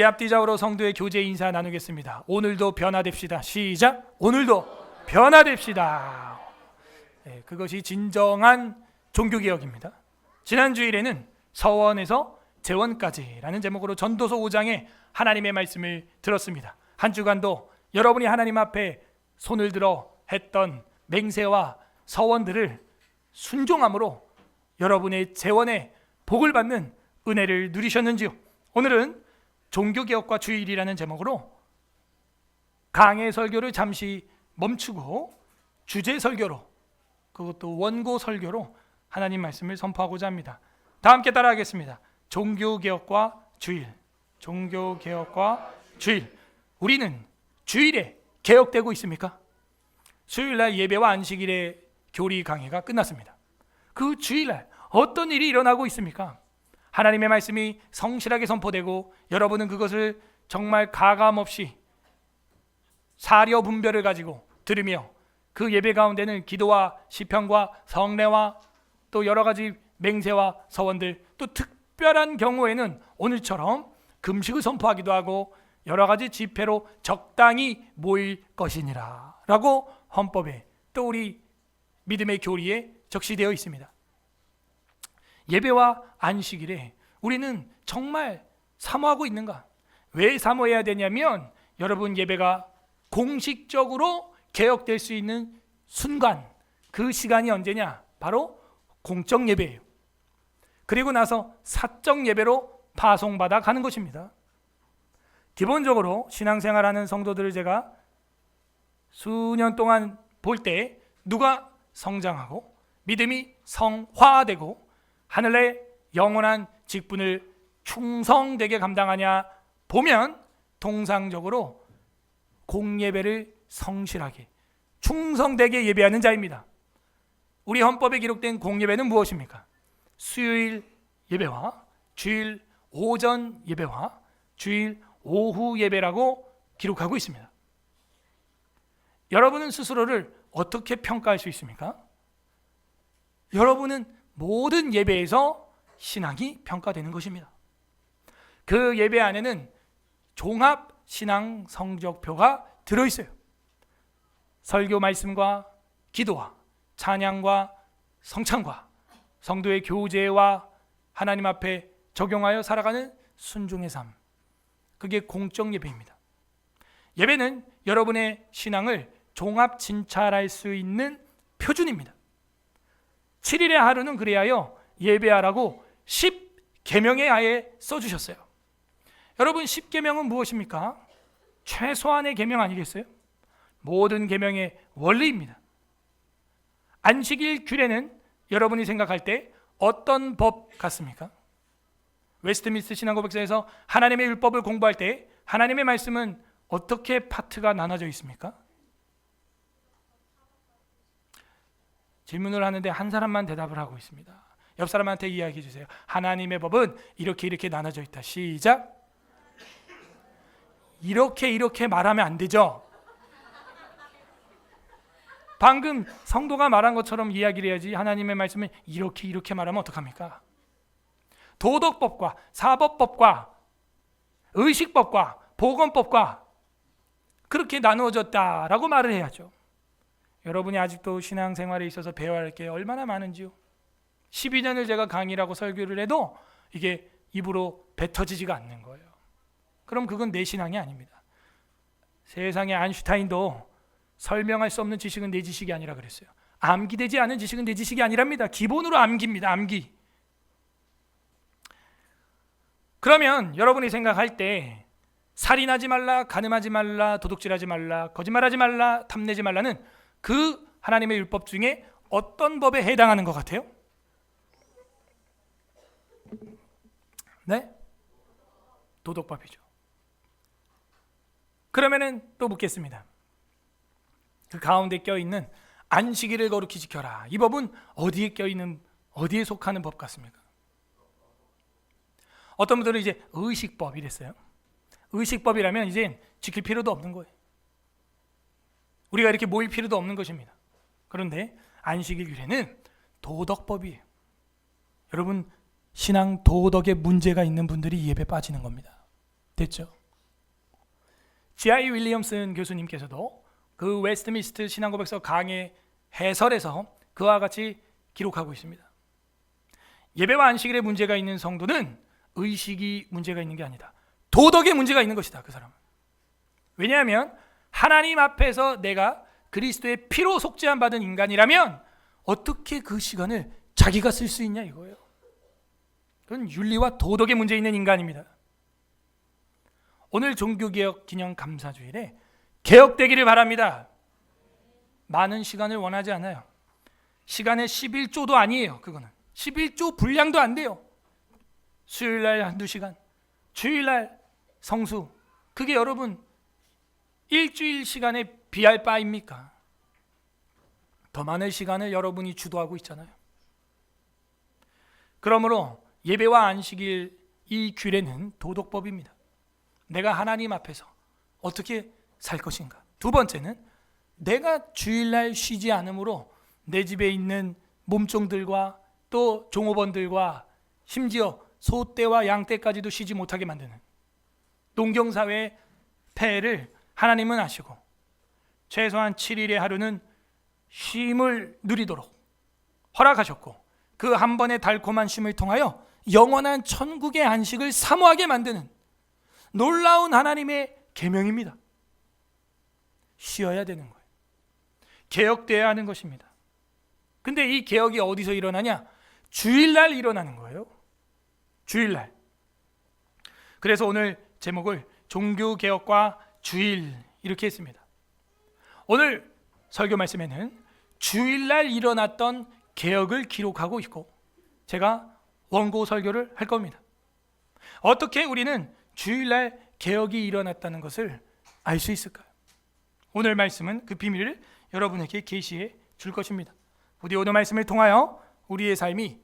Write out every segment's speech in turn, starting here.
우리 앞뒤좌우로 성도의 교제 인사 나누겠습니다. 오늘도 변화됩시다. 시작. 오늘도 변화됩시다. 네, 그것이 진정한 종교개혁입니다. 지난 주일에는 서원에서 재원까지라는 제목으로 전도서 5장에 하나님의 말씀을 들었습니다. 한 주간도 여러분이 하나님 앞에 손을 들어 했던 맹세와 서원들을 순종함으로 여러분의 재원의 복을 받는 은혜를 누리셨는지요? 오늘은 종교개혁과 주일이라는 제목으로 강해 설교를 잠시 멈추고 주제 설교로, 그것도 원고 설교로 하나님 말씀을 선포하고자 합니다. 다 함께 따라하겠습니다. 종교개혁과 주일, 종교개혁과 주일. 우리는 주일에 개혁되고 있습니까? 수요일날 예배와 안식일의 교리 강해가 끝났습니다. 그 주일날 어떤 일이 일어나고 있습니까? 하나님의 말씀이 성실하게 선포되고 여러분은 그것을 정말 가감없이 사려 분별을 가지고 들으며 그 예배 가운데는 기도와 시편과 성례와 또 여러 가지 맹세와 서원들, 또 특별한 경우에는 오늘처럼 금식을 선포하기도 하고 여러 가지 집회로 적당히 모일 것이니라 라고 헌법에 또 우리 믿음의 교리에 적시되어 있습니다. 예배와 안식일에 우리는 정말 사모하고 있는가? 왜 사모해야 되냐면 여러분, 예배가 공식적으로 개혁될 수 있는 순간, 그 시간이 언제냐? 바로 공적 예배예요. 그리고 나서 사적 예배로 파송받아 가는 것입니다. 기본적으로 신앙생활하는 성도들을 제가 수년 동안 볼 때 누가 성장하고 믿음이 성화되고 하늘의 영원한 직분을 충성되게 감당하냐 보면 통상적으로 공예배를 성실하게 충성되게 예배하는 자입니다. 우리 헌법에 기록된 공예배는 무엇입니까? 수요일 예배와 주일 오전 예배와 주일 오후 예배라고 기록하고 있습니다. 여러분은 스스로를 어떻게 평가할 수 있습니까? 여러분은 모든 예배에서 신앙이 평가되는 것입니다. 그 예배 안에는 종합 신앙 성적표가 들어있어요. 설교 말씀과 기도와 찬양과 성찬과 성도의 교제와 하나님 앞에 적용하여 살아가는 순종의 삶, 그게 공적 예배입니다. 예배는 여러분의 신앙을 종합 진찰할 수 있는 표준입니다. 7일의 하루는 그리하여 예배하라고 10계명에 아예 써주셨어요. 여러분, 10계명은 무엇입니까? 최소한의 계명 아니겠어요? 모든 계명의 원리입니다. 안식일 규례는 여러분이 생각할 때 어떤 법 같습니까? 웨스트민스터 신앙고백서에서 하나님의 율법을 공부할 때 하나님의 말씀은 어떻게 파트가 나눠져 있습니까? 질문을 하는데 한 사람만 대답을 하고 있습니다. 옆 사람한테 이야기해 주세요. 하나님의 법은 이렇게 나눠져 있다. 시작. 이렇게 말하면 안 되죠. 방금 성도가 말한 것처럼 이야기를 해야지. 하나님의 말씀은 이렇게 말하면 어떡합니까? 도덕법과 사법법과 의식법과 보건법과 그렇게 나누어졌다라고 말을 해야죠. 여러분이 아직도 신앙생활에 있어서 배워야 할 게 얼마나 많은지요. 12년을 제가 강의라고 설교를 해도 이게 입으로 뱉어지지가 않는 거예요. 그럼 그건 내 신앙이 아닙니다. 세상의 아인슈타인도 설명할 수 없는 지식은 내 지식이 아니라 그랬어요. 암기되지 않은 지식은 내 지식이 아니랍니다. 기본으로 암기입니다. 암기. 그러면 여러분이 생각할 때 살인하지 말라, 간음하지 말라, 도둑질하지 말라, 거짓말하지 말라, 탐내지 말라는 그 하나님의 율법 중에 어떤 법에 해당하는 것 같아요? 네? 도덕법이죠. 그러면은 또 묻겠습니다. 그 가운데 껴있는 안식일을 거룩히 지켜라. 이 법은 어디에 껴있는, 어디에 속하는 법 같습니까? 어떤 분들은 이제 의식법 이랬어요. 의식법이라면 이제 지킬 필요도 없는 거예요. 우리가 이렇게 모일 필요도 없는 것입니다. 그런데 안식일 규례는 도덕법이에요. 여러분, 신앙 도덕에 문제가 있는 분들이 이 예배 빠지는 겁니다. 됐죠. G.I. 윌리엄슨 교수님께서도 그 웨스트민스터 신앙고백서 강해 해설에서 그와 같이 기록하고 있습니다. 예배와 안식일에 문제가 있는 성도는 의식이 문제가 있는 게 아니다. 도덕에 문제가 있는 것이다. 그 사람은. 왜냐하면 하나님 앞에서 내가 그리스도의 피로 속죄함 받은 인간이라면 어떻게 그 시간을 자기가 쓸 수 있냐 이거예요. 그건 윤리와 도덕에 문제 있는 인간입니다. 오늘 종교개혁 기념 감사주일에 개혁되기를 바랍니다. 많은 시간을 원하지 않아요. 시간의 11조도 아니에요. 그거는 11조 분량도 안 돼요. 수요일날 한두 시간, 주일날 성수, 그게 여러분 일주일 시간에 비할 바입니까? 더 많은 시간을 여러분이 주도하고 있잖아요. 그러므로 예배와 안식일 이 규례는 도덕법입니다. 내가 하나님 앞에서 어떻게 살 것인가. 두 번째는 내가 주일날 쉬지 않으므로 내 집에 있는 몸종들과 또 종업원들과 심지어 소떼와 양떼까지도 쉬지 못하게 만드는 농경사회의 폐해를 하나님은 아시고 최소한 7일의 하루는 쉼을 누리도록 허락하셨고 그 한 번의 달콤한 쉼을 통하여 영원한 천국의 안식을 사모하게 만드는 놀라운 하나님의 계명입니다. 쉬어야 되는 거예요. 개혁되어야 하는 것입니다. 근데 이 개혁이 어디서 일어나냐? 주일날 일어나는 거예요. 주일날. 그래서 오늘 제목을 종교개혁과 주일 이렇게 했습니다. 오늘 설교 말씀에는 주일날 일어났던 개혁을 기록하고 있고 제가 원고 설교를 할 겁니다. 어떻게 우리는 주일날 개혁이 일어났다는 것을 알 수 있을까요? 오늘 말씀은 그 비밀을 여러분에게 계시해 줄 것입니다. 부디 오늘 말씀을 통하여 우리의 삶이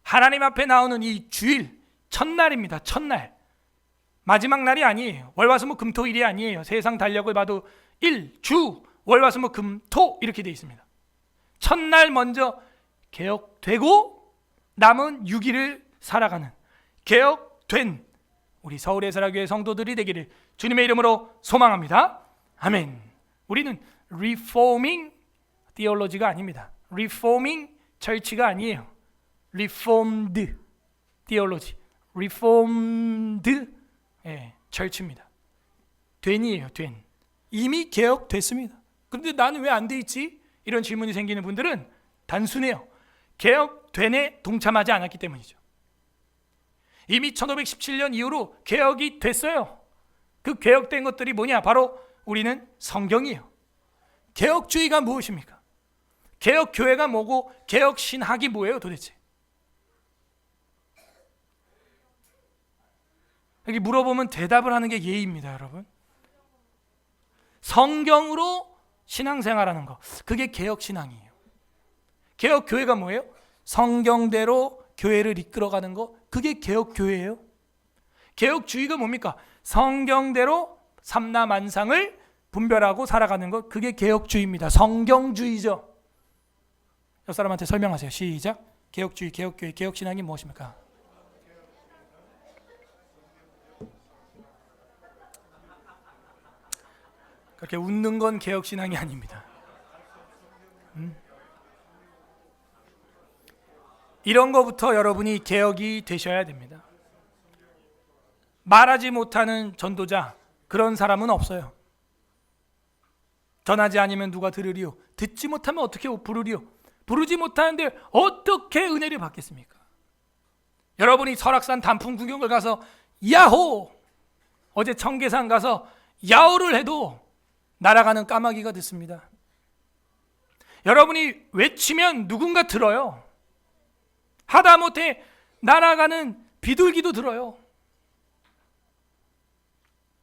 하나님 앞에 나오는 이 주일 첫날입니다. 첫날. 마지막 날이 아니에요. 월화수목금토일이 아니에요. 세상 달력을 봐도 일, 주, 월화수목금토 이렇게 되어 있습니다. 첫날 먼저 개혁되고 남은 6일을 살아가는 개혁된 우리 서울예사라교회 성도들이 되기를 주님의 이름으로 소망합니다. 아멘. 우리는 리포밍 디올로지가 아닙니다. 리포밍 철치가 아니에요. 리폼드 디올로지, 리폼드 철치입니다. 된이에요. 된. 이미 개혁됐습니다. 그런데 나는 왜 안 돼 있지? 이런 질문이 생기는 분들은 단순해요. 개혁된에 동참하지 않았기 때문이죠. 이미 1517년 이후로 개혁이 됐어요. 그 개혁된 것들이 뭐냐? 바로 우리는 성경이에요. 개혁주의가 무엇입니까? 개혁교회가 뭐고 개혁신학이 뭐예요 도대체? 여기 물어보면 대답을 하는 게 예의입니다. 여러분, 성경으로 신앙생활하는 거, 그게 개혁신앙이에요. 개혁교회가 뭐예요? 성경대로 교회를 이끌어가는 거, 그게 개혁교회예요. 개혁주의가 뭡니까? 성경대로 삼라만상을 분별하고 살아가는 것, 그게 개혁주의입니다. 성경주의죠. 옆 사람한테 설명하세요. 시작. 개혁주의, 개혁교회, 개혁신앙이 무엇입니까? 그렇게 웃는 건 개혁신앙이 아닙니다. 이런 거부터 여러분이 개혁이 되셔야 됩니다. 말하지 못하는 전도자, 그런 사람은 없어요. 전하지 않으면 누가 들으리요? 듣지 못하면 어떻게 부르리요? 부르지 못하는데 어떻게 은혜를 받겠습니까? 여러분이 설악산 단풍 구경을 가서 야호! 어제 청계산 가서 야호를 해도 날아가는 까마귀가 듣습니다. 여러분이 외치면 누군가 들어요. 하다못해 날아가는 비둘기도 들어요.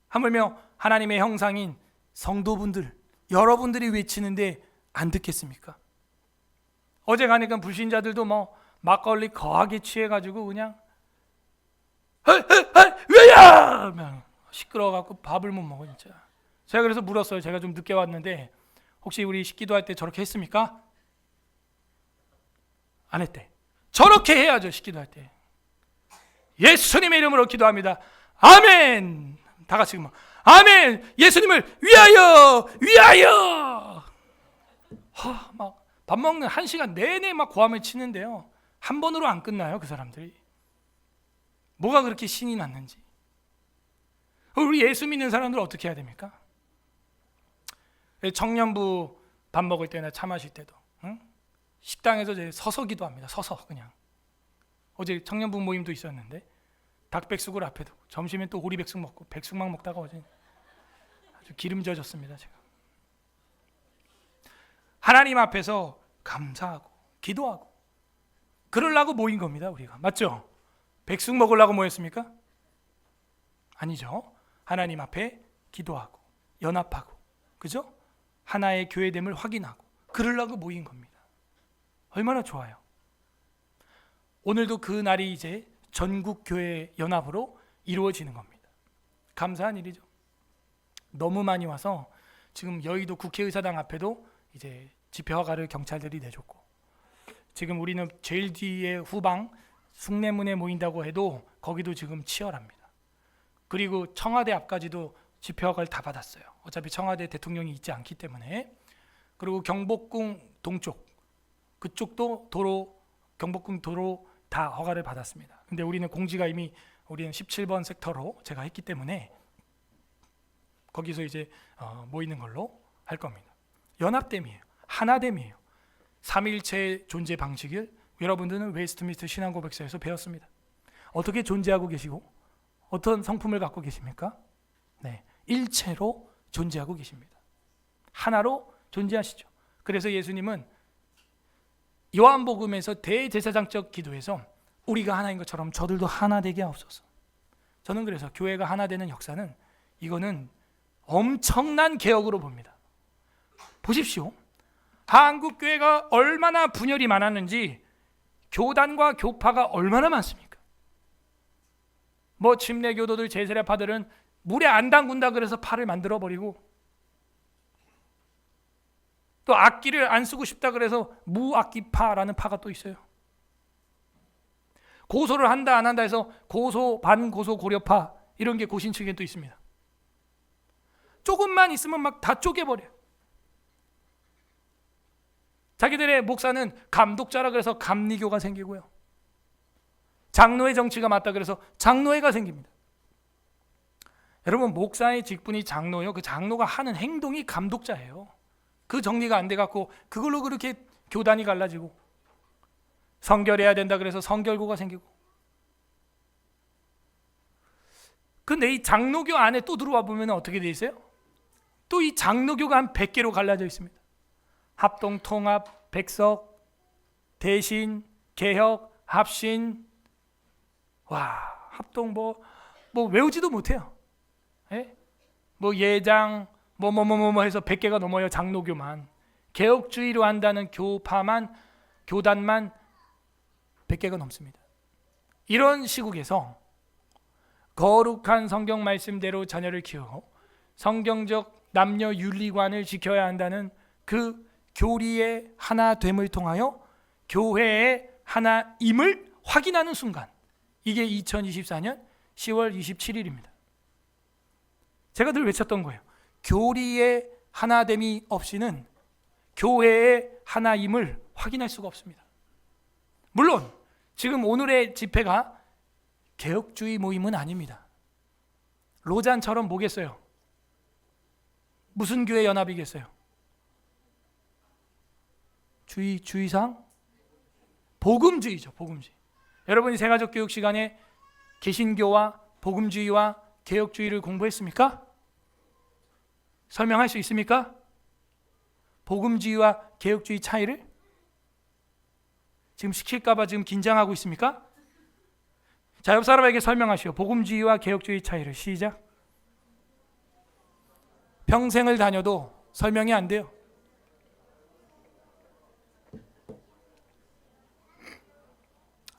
하물며 하나님의 형상인 성도분들, 여러분들이 외치는데 안 듣겠습니까? 어제 가니까 불신자들도 뭐 막걸리 거하게 취해가지고 그냥 왜야! 시끄러워갖고 밥을 못 먹어 진짜. 제가 그래서 물었어요. 제가 좀 늦게 왔는데 혹시 우리 식기도할 때 저렇게 했습니까? 안 했대. 저렇게 해야죠. 식기도할 때 예수님의 이름으로 기도합니다. 아멘. 다 같이 막 아멘! 예수님을 위하여! 위하여! 막 밥 먹는 1시간 내내 막 고함을 치는데요, 한 번으로 안 끝나요. 그 사람들이 뭐가 그렇게 신이 났는지. 우리 예수 믿는 사람들 어떻게 해야 됩니까? 청년부 밥 먹을 때나 차 마실 때도 식당에서 이제 서서 기도합니다. 서서 그냥. 어제 청년부 모임도 있었는데 닭백숙을 앞에 두고 점심에 또 오리백숙 먹고 백숙만 먹다가 어제 아주 기름져졌습니다. 제가 하나님 앞에서 감사하고 기도하고 그러려고 모인 겁니다. 우리가 맞죠? 백숙 먹으려고 모였습니까? 아니죠. 하나님 앞에 기도하고 연합하고, 그죠? 하나의 교회됨을 확인하고 그러려고 모인 겁니다. 얼마나 좋아요. 오늘도 그 날이 이제 전국 교회 연합으로 이루어지는 겁니다. 감사한 일이죠. 너무 많이 와서 지금 여의도 국회의사당 앞에도 이제 집회허가를 경찰들이 내줬고, 지금 우리는 제일 뒤에 후방 숭례문에 모인다고 해도 거기도 지금 치열합니다. 그리고 청와대 앞까지도 집회허가를 다 받았어요. 어차피 청와대 대통령이 있지 않기 때문에. 그리고 경복궁 동쪽 그쪽도 도로, 경복궁 도로 다 허가를 받았습니다. 근데 우리는 공지가 이미 우리는 17번 섹터로 제가 했기 때문에 거기서 이제 모이는 걸로 할 겁니다. 연합됨이에요. 하나됨이에요. 삼일체 존재 방식을 여러분들은 웨스트민스터 신앙고백서에서 배웠습니다. 어떻게 존재하고 계시고 어떤 성품을 갖고 계십니까? 네, 일체로 존재하고 계십니다. 하나로 존재하시죠. 그래서 예수님은 요한복음에서 대제사장적 기도에서 우리가 하나인 것처럼 저들도 하나 되게 하옵소서. 저는 그래서 교회가 하나 되는 역사는 이거는 엄청난 개혁으로 봅니다. 보십시오. 한국 교회가 얼마나 분열이 많았는지, 교단과 교파가 얼마나 많습니까? 뭐 침례교도들, 제세례파들은 물에 안 담근다 그래서 파를 만들어 버리고, 또 악기를 안 쓰고 싶다 그래서 무악기파라는 파가 또 있어요. 고소를 한다 안 한다 해서 고소, 반고소, 고려파 이런 게 고신 측에 또 있습니다. 조금만 있으면 막 다 쪼개버려요. 자기들의 목사는 감독자라 그래서 감리교가 생기고요, 장로의 정치가 맞다 그래서 장로회가 생깁니다. 여러분, 목사의 직분이 장로요. 그 장로가 하는 행동이 감독자예요. 그 정리가 안 돼 갖고 그걸로 그렇게 교단이 갈라지고, 성결해야 된다 그래서 성결고가 생기고. 근데 이 장로교 안에 또 들어와 보면 어떻게 돼 있어요? 또 이 장로교가 한 100개로 갈라져 있습니다. 합동, 통합, 백석, 대신, 개혁, 합신. 와, 합동 뭐 외우지도 못해요. 예? 뭐 예장 뭐 해서 100개가 넘어요. 장로교만. 개혁주의로 한다는 교파만, 교단만 100개가 넘습니다. 이런 시국에서 거룩한 성경 말씀대로 자녀를 키우고 성경적 남녀 윤리관을 지켜야 한다는 그 교리의 하나됨을 통하여 교회의 하나임을 확인하는 순간, 이게 2024년 10월 27일입니다. 제가 늘 외쳤던 거예요. 교리의 하나됨이 없이는 교회의 하나임을 확인할 수가 없습니다. 물론 지금 오늘의 집회가 개혁주의 모임은 아닙니다. 로잔처럼 뭐겠어요? 무슨 교회 연합이겠어요? 주의상? 복음주의죠. 복음주의. 여러분이 세가족 교육 시간에 개신교와 복음주의와 개혁주의를 공부했습니까? 설명할 수 있습니까? 복음주의와 개혁주의 차이를? 지금 시킬까봐 지금 긴장하고 있습니까? 자, 옆 사람에게 설명하시오. 복음주의와 개혁주의 차이를. 시작. 평생을 다녀도 설명이 안 돼요.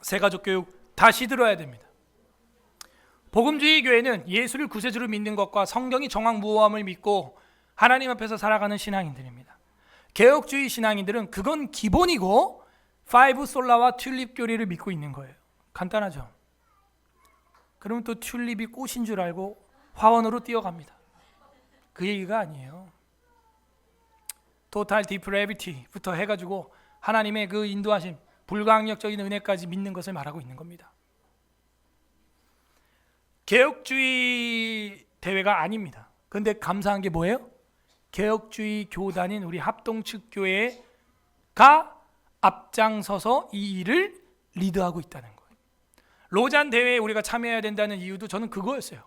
세가족 교육 다시 들어야 됩니다. 복음주의 교회는 예수를 구세주로 믿는 것과 성경이 정확무함을 믿고 하나님 앞에서 살아가는 신앙인들입니다. 개혁주의 신앙인들은 그건 기본이고 파이브 솔라와 튤립 교리를 믿고 있는 거예요. 간단하죠. 그러면 또 튤립이 꽃인 줄 알고 화원으로 뛰어갑니다. 그 얘기가 아니에요. 토탈 디프레비티부터 해가지고 하나님의 그 인도하심, 불가항력적인 은혜까지 믿는 것을 말하고 있는 겁니다. 개혁주의 대회가 아닙니다. 그런데 감사한 게 뭐예요? 개혁주의 교단인 우리 합동측 교회가 앞장서서 이 일을 리드하고 있다는 거예요. 로잔 대회에 우리가 참여해야 된다는 이유도 저는 그거였어요.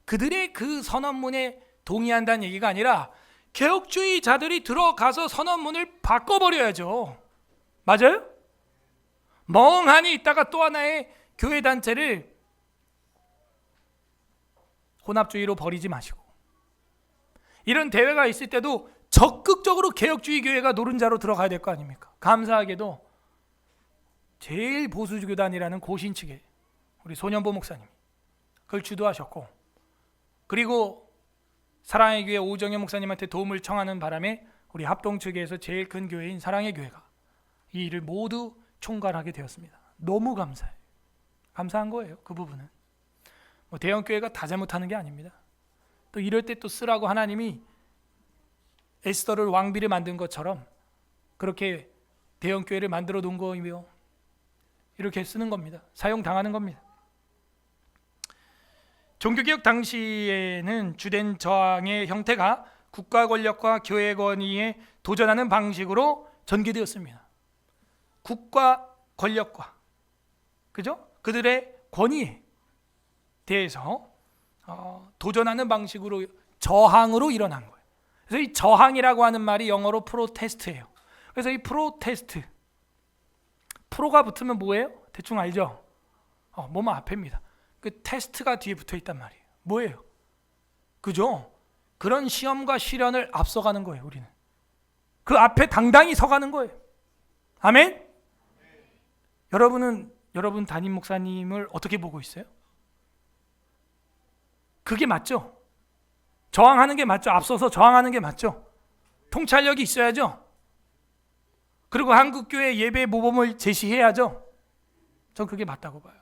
그들의 그 선언문에 동의한다는 얘기가 아니라 개혁주의자들이 들어가서 선언문을 바꿔버려야죠. 맞아요? 멍하니 있다가 또 하나의 교회 단체를 혼합주의로 버리지 마시고, 이런 대회가 있을 때도 적극적으로 개혁주의 교회가 노른자로 들어가야 될 거 아닙니까? 감사하게도 제일 보수교단이라는 고신 측에 우리 소년보 목사님이 그걸 주도하셨고, 그리고 사랑의 교회 오정현 목사님한테 도움을 청하는 바람에 우리 합동 측에서 제일 큰 교회인 사랑의 교회가 이 일을 모두 총괄하게 되었습니다. 너무 감사해요. 감사한 거예요. 그 부분은 뭐 대형 교회가 다 잘못하는 게 아닙니다. 또 이럴 때 또 쓰라고 하나님이 에스더를 왕비를 만든 것처럼 그렇게 대형 교회를 만들어 놓은 거이며 이렇게 쓰는 겁니다. 사용당하는 겁니다. 종교개혁 당시에는 주된 저항의 형태가 국가 권력과 교회 권위에 도전하는 방식으로 전개되었습니다. 국가 권력과 그죠? 그들의 권위에 대해서 도전하는 방식으로 저항으로 일어난 거예요. 그래서 이 저항이라고 하는 말이 영어로 프로테스트예요. 그래서 이 프로테스트, 프로가 붙으면 뭐예요? 대충 알죠? 뭐만 앞에입니다. 그 테스트가 뒤에 붙어 있단 말이에요. 뭐예요? 그죠? 그런 시험과 시련을 앞서가는 거예요. 우리는 그 앞에 당당히 서가는 거예요. 아멘? 여러분 담임 목사님을 어떻게 보고 있어요? 그게 맞죠? 저항하는 게 맞죠? 앞서서 저항하는 게 맞죠? 통찰력이 있어야죠? 그리고 한국교회 예배 모범을 제시해야죠? 전 그게 맞다고 봐요.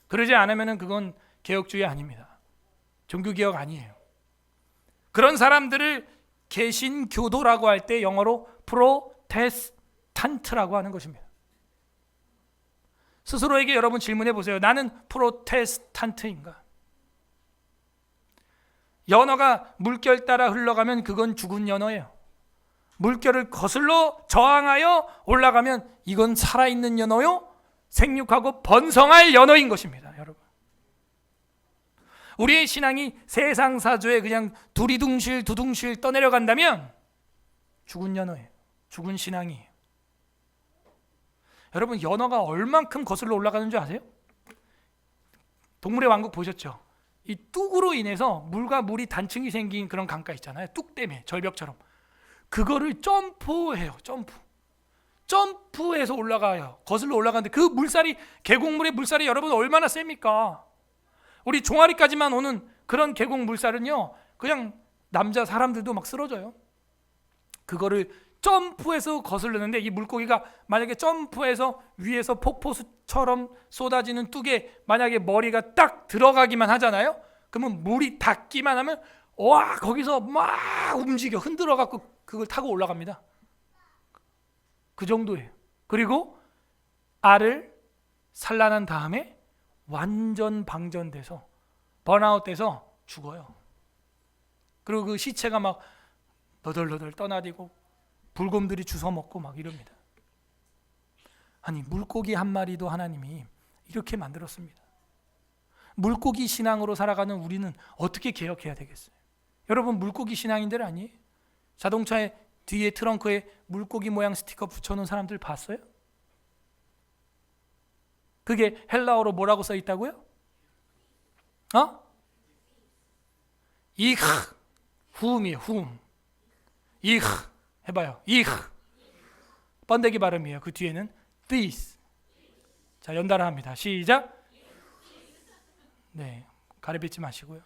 그러지 않으면 그건 개혁주의 아닙니다. 종교개혁 아니에요. 그런 사람들을 개신교도라고 할 때 영어로 프로테스탄트라고 하는 것입니다. 스스로에게 여러분 질문해 보세요. 나는 프로테스탄트인가? 연어가 물결 따라 흘러가면 그건 죽은 연어예요. 물결을 거슬러 저항하여 올라가면 이건 살아있는 연어요, 생육하고 번성할 연어인 것입니다. 여러분, 우리의 신앙이 세상 사조에 그냥 두리둥실 떠내려간다면 죽은 연어예요. 죽은 신앙이에요. 여러분, 연어가 얼만큼 거슬러 올라가는 줄 아세요? 동물의 왕국 보셨죠? 이 뚝으로 인해서 물과 물이 단층이 생긴 그런 강가 있잖아요. 뚝 때문에 절벽처럼 그거를 점프해요. 점프해서 올라가요. 거슬러 올라가는데 그 물살이, 계곡물의 물살이 여러분 얼마나 셉니까? 우리 종아리까지만 오는 그런 계곡 물살은요, 그냥 남자 사람들도 막 쓰러져요. 그거를 점프해서 거슬르는데 이 물고기가 만약에 점프해서 위에서 폭포수처럼 쏟아지는 뚝에 만약에 머리가 딱 들어가기만 하잖아요. 그러면 물이 닿기만 하면 와, 거기서 막 움직여 흔들어 갖고 그걸 타고 올라갑니다. 그 정도예요. 그리고 알을 산란한 다음에 완전 방전돼서 번아웃돼서 죽어요. 그리고 그 시체가 막 너덜너덜 떠나디고 불곰들이 주워 먹고 막 이럽니다. 아니, 물고기 한 마리도 하나님이 이렇게 만들었습니다. 물고기 신앙으로 살아가는 우리는 어떻게 개혁해야 되겠어요? 여러분, 물고기 신앙인들 아니에요? 자동차에 뒤에 트렁크에 물고기 모양 스티커 붙여놓은 사람들 봤어요? 그게 헬라어로 뭐라고 써 있다고요? 이흐, 훔이에요. 훔. 이흐 해봐요. 이흐. 번데기 발음이에요. 그 뒤에는 this. 자, 연달아 합니다. 시작. 네, 가리비지 마시고요.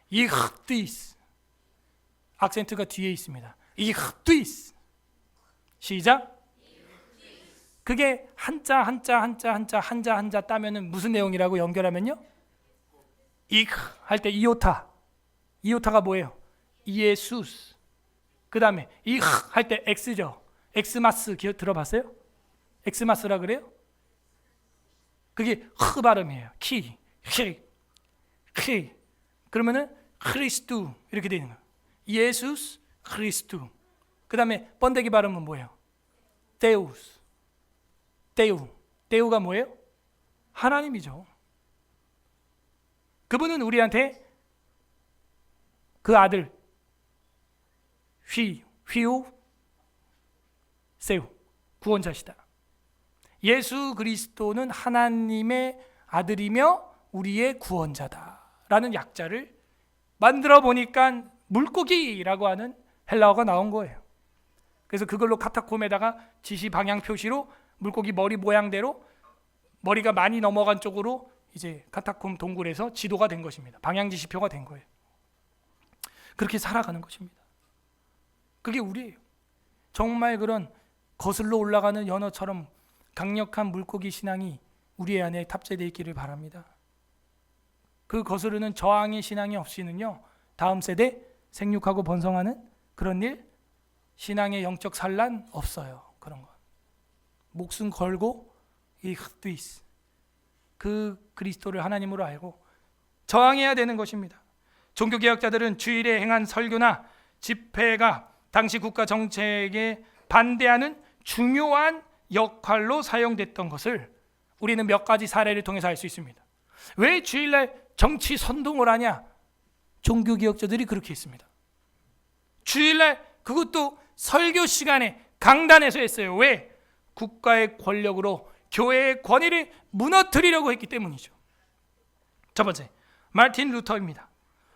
이흐 this. 악센트가 뒤에 있습니다. 이흐 this. 시작. 그게 한자 따면은 무슨 내용이라고 연결하면요? 이크 할 때 이오타. 이오타가 뭐예요? 이에수스. 그 다음에 이크 할 때 엑스죠. 엑스마스 들어봤어요? 엑스마스라 그래요? 그게 흐 발음이에요. 키. 그러면은 크리스투 이렇게 되는 거예요. 예수스 크리스투. 그 다음에 번데기 발음은 뭐예요? 데우스. 데우가 뭐예요? 하나님이죠. 그분은 우리한테 그 아들 휘우 세우 구원자시다. 예수 그리스도는 하나님의 아들이며 우리의 구원자다라는 약자를 만들어 보니까 물고기라고 하는 헬라어가 나온 거예요. 그래서 그걸로 카타콤에다가 지시 방향 표시로 물고기 머리 모양대로 머리가 많이 넘어간 쪽으로 이제 카타콤 동굴에서 지도가 된 것입니다. 방향 지시표가 된 거예요. 그렇게 살아가는 것입니다. 그게 우리예요. 정말 그런 거슬러 올라가는 연어처럼 강력한 물고기 신앙이 우리 안에 탑재되어 있기를 바랍니다. 그 거스르는 저항의 신앙이 없이는요, 다음 세대 생육하고 번성하는 그런 일, 신앙의 영적 산란 없어요. 그런 거 목숨 걸고 이 흑두이스 그 그리스도를 하나님으로 알고 저항해야 되는 것입니다. 종교개혁자들은 주일에 행한 설교나 집회가 당시 국가 정책에 반대하는 중요한 역할로 사용됐던 것을 우리는 몇 가지 사례를 통해서 알 수 있습니다. 왜 주일날 정치 선동을 하냐? 종교개혁자들이 그렇게 했습니다. 주일날 그것도 설교 시간에 강단에서 했어요. 왜? 국가의 권력으로 교회의 권위를 무너뜨리려고 했기 때문이죠. 첫 번째, 마틴 루터입니다.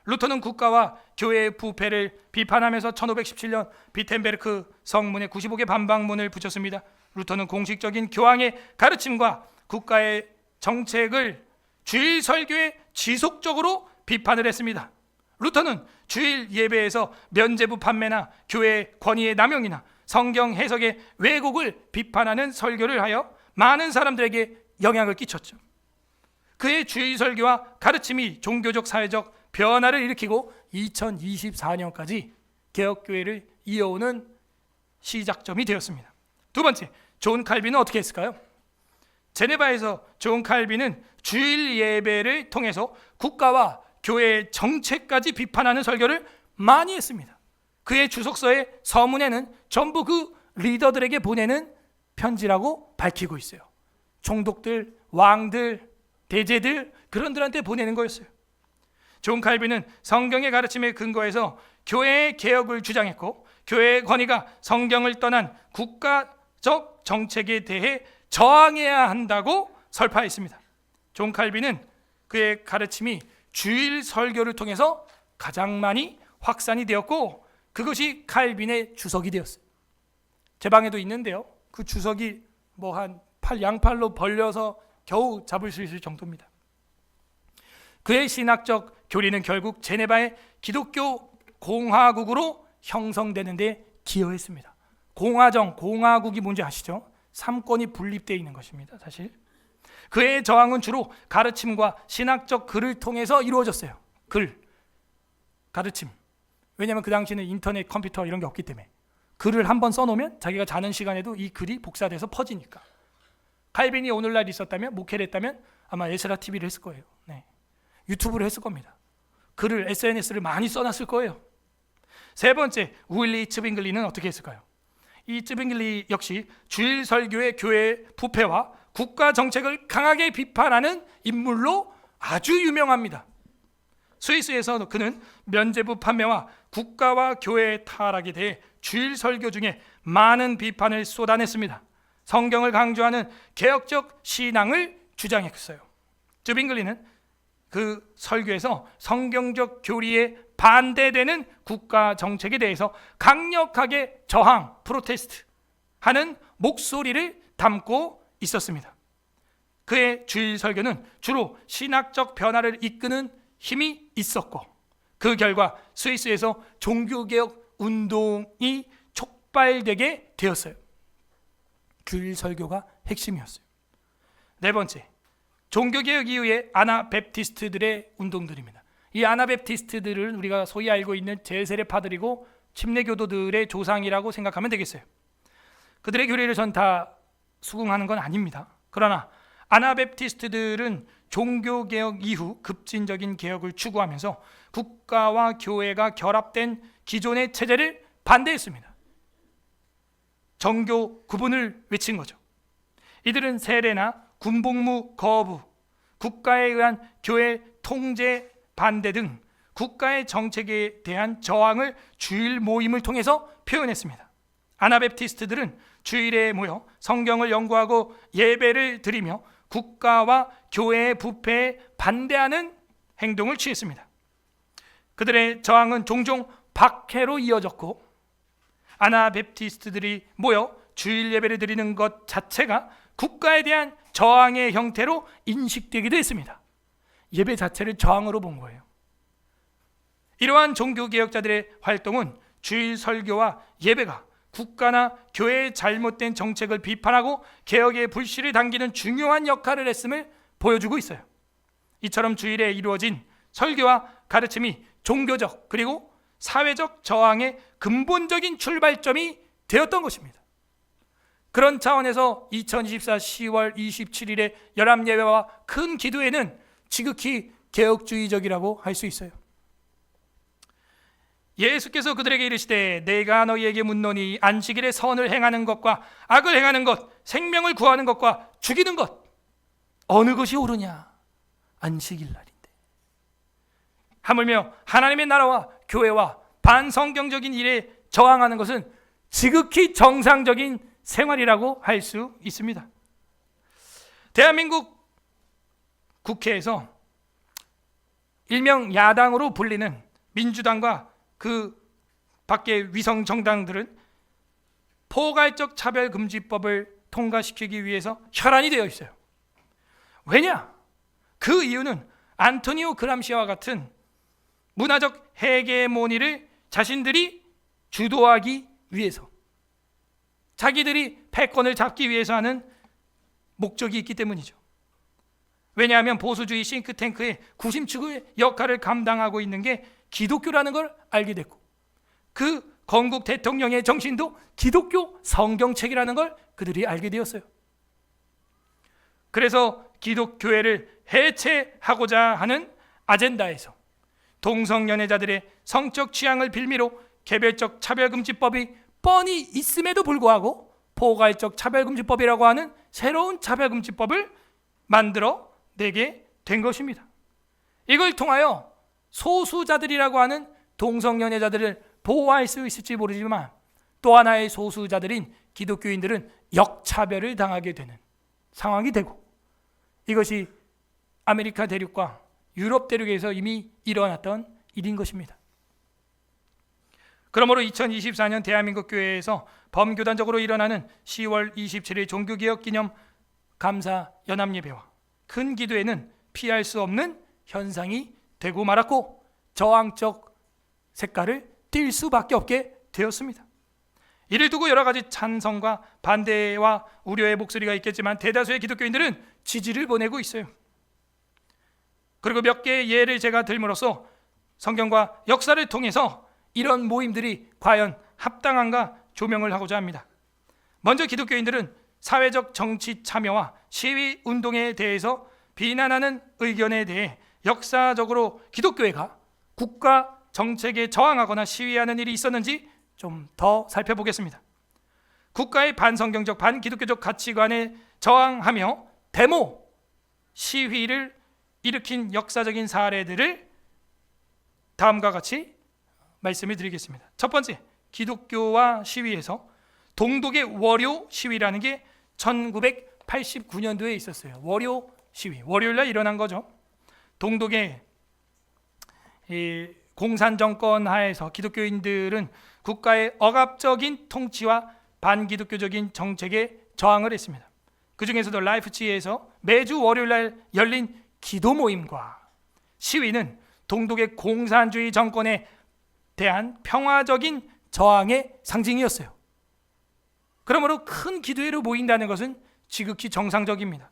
루터는 국가와 교회의 부패를 비판하면서 1517년 비텐베르크 성문에 95개 반박문을 붙였습니다. 루터는 공식적인 교황의 가르침과 국가의 정책을 주일 설교에 지속적으로 비판을 했습니다. 루터는 주일 예배에서 면죄부 판매나 교회의 권위의 남용이나 성경 해석의 왜곡을 비판하는 설교를 하여 많은 사람들에게 영향을 끼쳤죠. 그의 주일 설교와 가르침이 종교적 사회적 변화를 일으키고 2024년까지 개혁교회를 이어오는 시작점이 되었습니다. 두 번째, 존 칼빈은 어떻게 했을까요? 제네바에서 존 칼빈은 주일 예배를 통해서 국가와 교회의 정책까지 비판하는 설교를 많이 했습니다. 그의 주석서의 서문에는 전부 그 리더들에게 보내는 편지라고 밝히고 있어요. 총독들, 왕들, 대제들 그런들한테 보내는 거였어요. 존 칼빈은 성경의 가르침에 근거해서 교회의 개혁을 주장했고 교회의 권위가 성경을 떠난 국가적 정책에 대해 저항해야 한다고 설파했습니다. 존 칼빈은 그의 가르침이 주일 설교를 통해서 가장 많이 확산이 되었고 그것이 칼빈의 주석이 되었어요. 제 방에도 있는데요. 그 주석이 뭐 한 양팔로 벌려서 겨우 잡을 수 있을 정도입니다. 그의 신학적 교리는 결국 제네바의 기독교 공화국으로 형성되는 데 기여했습니다. 공화국이 뭔지 아시죠? 3권이 분립되어 있는 것입니다. 사실 그의 저항은 주로 가르침과 신학적 글을 통해서 이루어졌어요. 가르침. 왜냐하면 그 당시에는 인터넷, 컴퓨터 이런 게 없기 때문에 글을 한번 써놓으면 자기가 자는 시간에도 이 글이 복사돼서 퍼지니까. 칼빈이 오늘날 있었다면, 목회를 했다면 아마 에스라 TV를 했을 거예요. 네. 유튜브를 했을 겁니다. 글을, SNS를 많이 써놨을 거예요. 세 번째, 우일리 츠빙글리는 어떻게 했을까요? 이 츠빙글리 역시 주일 설교의 교회의 부패와 국가 정책을 강하게 비판하는 인물로 아주 유명합니다. 스위스에서 그는 면죄부 판매와 국가와 교회의 타락에 대해 주일 설교 중에 많은 비판을 쏟아냈습니다. 성경을 강조하는 개혁적 신앙을 주장했어요. 츠빙글리는 그 설교에서 성경적 교리에 반대되는 국가 정책에 대해서 강력하게 저항, 프로테스트 하는 목소리를 담고 있었습니다. 그의 주일 설교는 주로 신학적 변화를 이끄는 힘이 있었고 그 결과 스위스에서 종교개혁 운동이 촉발되게 되었어요. 주일 설교가 핵심이었어요. 네 번째, 종교개혁 이후의 아나베프티스트들의 운동들입니다. 이 아나베프티스트들은 우리가 소위 알고 있는 제세례파들이고 침례교도들의 조상이라고 생각하면 되겠어요. 그들의 교리를 전 다 수긍하는 건 아닙니다. 그러나 아나베프티스트들은 종교개혁 이후 급진적인 개혁을 추구하면서 국가와 교회가 결합된 기존의 체제를 반대했습니다. 정교 구분을 외친 거죠. 이들은 세례나 군복무 거부, 국가에 의한 교회 통제 반대 등 국가의 정책에 대한 저항을 주일 모임을 통해서 표현했습니다. 아나베프티스트들은 주일에 모여 성경을 연구하고 예배를 드리며 국가와 교회의 부패에 반대하는 행동을 취했습니다. 그들의 저항은 종종 박해로 이어졌고 아나베프티스트들이 모여 주일 예배를 드리는 것 자체가 국가에 대한 저항의 형태로 인식되기도 했습니다. 예배 자체를 저항으로 본 거예요. 이러한 종교개혁자들의 활동은 주일 설교와 예배가 국가나 교회의 잘못된 정책을 비판하고 개혁의 불씨를 당기는 중요한 역할을 했음을 보여주고 있어요. 이처럼 주일에 이루어진 설교와 가르침이 종교적 그리고 사회적 저항의 근본적인 출발점이 되었던 것입니다. 그런 차원에서 2024 10월 27일의 연합예배와 큰 기도회는 지극히 개혁주의적이라고 할 수 있어요. 예수께서 그들에게 이르시되 내가 너희에게 묻노니 안식일에 선을 행하는 것과 악을 행하는 것, 생명을 구하는 것과 죽이는 것 어느 것이 옳으냐? 안식일 날인데. 하물며 하나님의 나라와 교회와 반성경적인 일에 저항하는 것은 지극히 정상적인 생활이라고 할 수 있습니다. 대한민국 국회에서 일명 야당으로 불리는 민주당과 그 밖의 위성 정당들은 포괄적 차별금지법을 통과시키기 위해서 혈안이 되어 있어요. 왜냐? 그 이유는 안토니오 그람시와 같은 문화적 헤게모니를 자신들이 주도하기 위해서, 자기들이 패권을 잡기 위해서 하는 목적이 있기 때문이죠. 왜냐하면 보수주의 싱크탱크의 구심축의 역할을 감당하고 있는 게 기독교라는 걸 알게 됐고, 그 건국 대통령의 정신도 기독교 성경책이라는 걸 그들이 알게 되었어요. 그래서 기독교회를 해체하고자 하는 아젠다에서 동성연애자들의 성적 취향을 빌미로 개별적 차별금지법이 뻔히 있음에도 불구하고 포괄적 차별금지법이라고 하는 새로운 차별금지법을 만들어 내게 된 것입니다. 이걸 통하여 소수자들이라고 하는 동성연애자들을 보호할 수 있을지 모르지만 또 하나의 소수자들인 기독교인들은 역차별을 당하게 되는 상황이 되고, 이것이 아메리카 대륙과 유럽 대륙에서 이미 일어났던 일인 것입니다. 그러므로 2024년 대한민국 교회에서 범교단적으로 일어나는 10월 27일 종교개혁 기념 감사 연합예배와 큰 기도회는 피할 수 없는 현상이 되고 말았고 저항적 색깔을 띌 수밖에 없게 되었습니다. 이를 두고 여러 가지 찬성과 반대와 우려의 목소리가 있겠지만 대다수의 기독교인들은 지지를 보내고 있어요. 그리고 몇 개의 예를 제가 들므로써 성경과 역사를 통해서 이런 모임들이 과연 합당한가 조명을 하고자 합니다. 먼저 기독교인들은 사회적 정치 참여와 시위 운동에 대해서 비난하는 의견에 대해 역사적으로 기독교회가 국가 정책에 저항하거나 시위하는 일이 있었는지 좀 더 살펴보겠습니다. 국가의 반성경적 반기독교적 가치관에 저항하며 데모, 시위를 일으킨 역사적인 사례들을 다음과 같이 말씀을 드리겠습니다. 첫 번째, 기독교와 시위에서 동독의 월요 시위라는 게 1989년도에 있었어요. 월요 시위, 월요일날 일어난 거죠. 동독의 공산 정권 하에서 기독교인들은 국가의 억압적인 통치와 반기독교적인 정책에 저항을 했습니다. 그 중에서도 라이프치히에서 매주 월요일날 열린 기도 모임과 시위는 동독의 공산주의 정권에 대한 평화적인 저항의 상징이었어요. 그러므로 큰 기도회로 모인다는 것은 지극히 정상적입니다.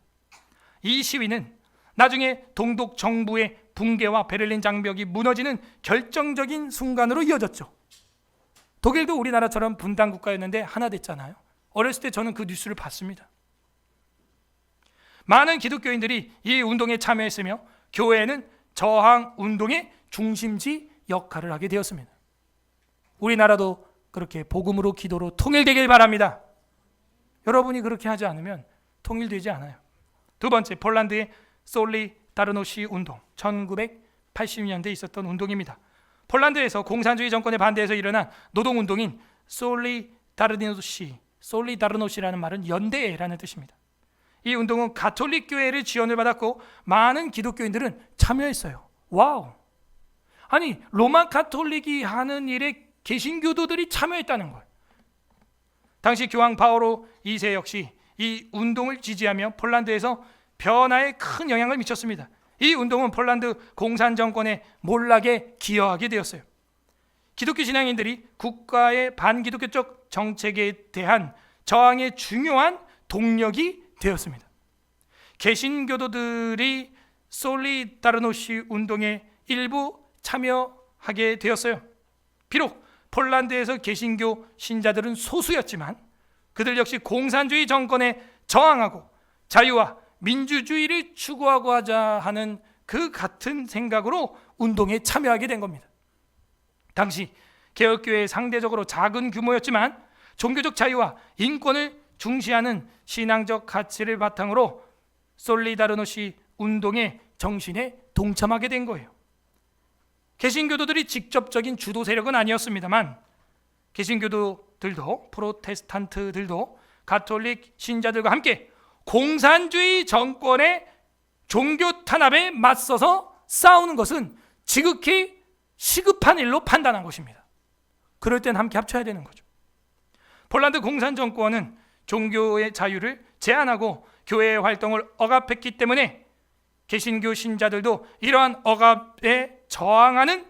이 시위는 나중에 동독 정부의 붕괴와 베를린 장벽이 무너지는 결정적인 순간으로 이어졌죠. 독일도 우리나라처럼 분단 국가였는데 하나 됐잖아요. 어렸을 때 저는 그 뉴스를 봤습니다. 많은 기독교인들이 이 운동에 참여했으며 교회는 저항 운동의 중심지 역할을 하게 되었습니다. 우리나라도 그렇게 복음으로 기도로 통일되길 바랍니다. 여러분이 그렇게 하지 않으면 통일되지 않아요. 두 번째, 폴란드의 솔리다르노시 운동, 1980년대에 있었던 운동입니다. 폴란드에서 공산주의 정권에 반대해서 일어난 노동운동인 솔리다르노시라는 말은 연대라는 뜻입니다. 이 운동은 가톨릭 교회를 지원을 받았고 많은 기독교인들은 참여했어요. 와우! 아니, 로마 가톨릭이 하는 일에 개신교도들이 참여했다는 거예요. 당시 교황 바오로 2세 역시 이 운동을 지지하며 폴란드에서 변화에 큰 영향을 미쳤습니다. 이 운동은 폴란드 공산 정권의 몰락에 기여하게 되었어요. 기독교 신앙인들이 국가의 반기독교적 정책에 대한 저항의 중요한 동력이 되었습니다. 개신교도들이 솔리다르노시 운동에 일부 참여하게 되었어요. 비록 폴란드에서 개신교 신자들은 소수였지만 그들 역시 공산주의 정권에 저항하고 자유와 민주주의를 추구하고 하자 하는 그 같은 생각으로 운동에 참여하게 된 겁니다. 당시 개혁교회의 상대적으로 작은 규모였지만 종교적 자유와 인권을 중시하는 신앙적 가치를 바탕으로 솔리다르노시 운동의 정신에 동참하게 된 거예요. 개신교도들이 직접적인 주도 세력은 아니었습니다만 개신교도들도 프로테스탄트들도 가톨릭 신자들과 함께 공산주의 정권의 종교 탄압에 맞서서 싸우는 것은 지극히 시급한 일로 판단한 것입니다. 그럴 땐 함께 합쳐야 되는 거죠. 폴란드 공산 정권은 종교의 자유를 제한하고 교회의 활동을 억압했기 때문에 개신교 신자들도 이러한 억압에 저항하는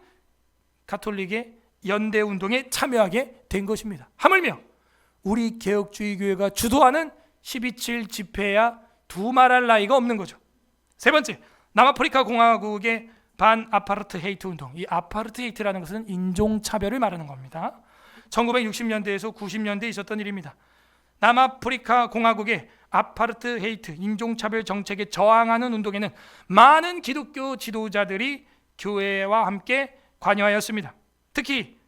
가톨릭의 연대 운동에 참여하게 된 것입니다. 하물며 우리 개혁주의 교회가 주도하는 12.7 집회야 두말할 나위가 없는 거죠. 세 번째, 남아프리카 공화국의 반아파르트헤이트 운동. 이 아파르트헤이트라는 것은 인종차별을 말하는 겁니다. 1960년대에서 90년대에 있었던 일입니다. 남아프리카 공화국의 아파르트헤이트 인종차별 정책에 저항하는 운동에는 많은 기독교 지도자들이 교회와 함께 관여하였습니다. 특히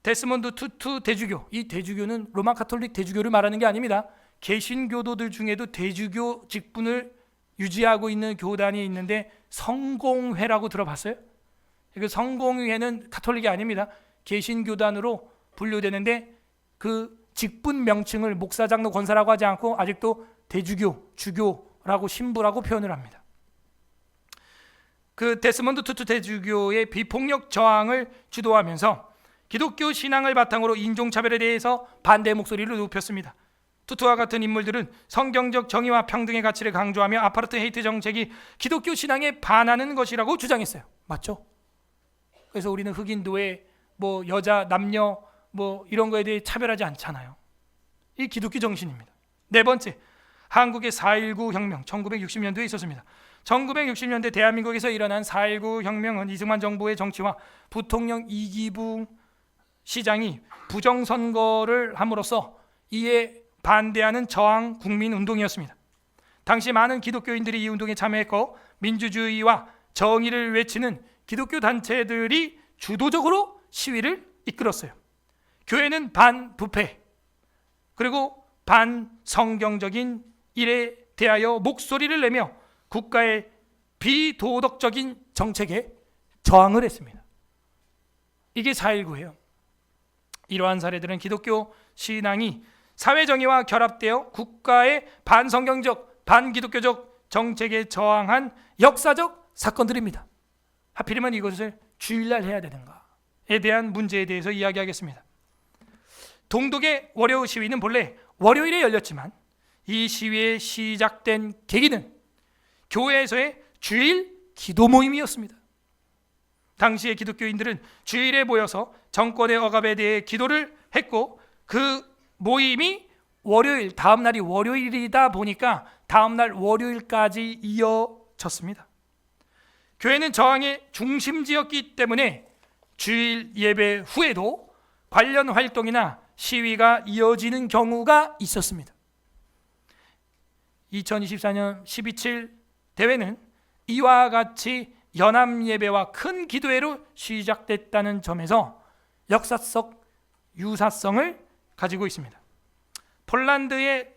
데스몬드 투투 대주교, 이 대주교는 로마 가톨릭 대주교를 말하는 게 아닙니다. 개신교도들 중에도 대주교 직분을 유지하고 있는 교단이 있는데 성공회라고 들어봤어요? 그 성공회는 가톨릭이 아닙니다. 개신교단으로 분류되는데 그 직분 명칭을 목사, 장로, 권사라고 하지 않고 아직도 대주교, 주교라고 신부라고 표현을 합니다. 그 데스몬드 투투 대주교의 비폭력 저항을 주도하면서 기독교 신앙을 바탕으로 인종차별에 대해서 반대 목소리를 높였습니다. 투투와 같은 인물들은 성경적 정의와 평등의 가치를 강조하며 아파르트헤이트 정책이 기독교 신앙에 반하는 것이라고 주장했어요. 맞죠? 그래서 우리는 흑인, 노예, 여자, 남녀 이런 거에 대해 차별하지 않잖아요. 이 기독교 정신입니다. 네 번째, 한국의 4.19 혁명 1960년도에 있었습니다. 1960년대 대한민국에서 일어난 4.19 혁명은 이승만 정부의 정치와 부통령 이기붕 시장이 부정선거를 함으로써 이에 반대하는 저항 국민운동이었습니다. 당시 많은 기독교인들이 이 운동에 참여했고 민주주의와 정의를 외치는 기독교 단체들이 주도적으로 시위를 이끌었어요. 교회는 반부패 그리고 반성경적인 일에 대하여 목소리를 내며 국가의 비도덕적인 정책에 저항을 했습니다. 이게 4.19예요. 이러한 사례들은 기독교 신앙이 사회정의와 결합되어 국가의 반성경적, 반기독교적 정책에 저항한 역사적 사건들입니다. 하필이면 이것을 주일날 해야 되는가에 대한 문제에 대해서 이야기하겠습니다. 동독의 월요 시위는 본래 월요일에 열렸지만 이 시위의 시작된 계기는 교회에서의 주일 기도 모임이었습니다. 당시의 기독교인들은 주일에 모여서 정권의 억압에 대해 기도를 했고 그 모임이 월요일, 다음 날이 월요일이다 보니까 다음 날 월요일까지 쳤습니다. 교회는 저항의 중심지였기 때문에 주일 예배 후에도 관련 활동이나 시위가 이어지는 경우가 있었습니다. 2024년 12.7 대회는 이와 같이 연합 예배와 큰 기도회로 시작됐다는 점에서 역사적 유사성을 가지고 있습니다. 폴란드의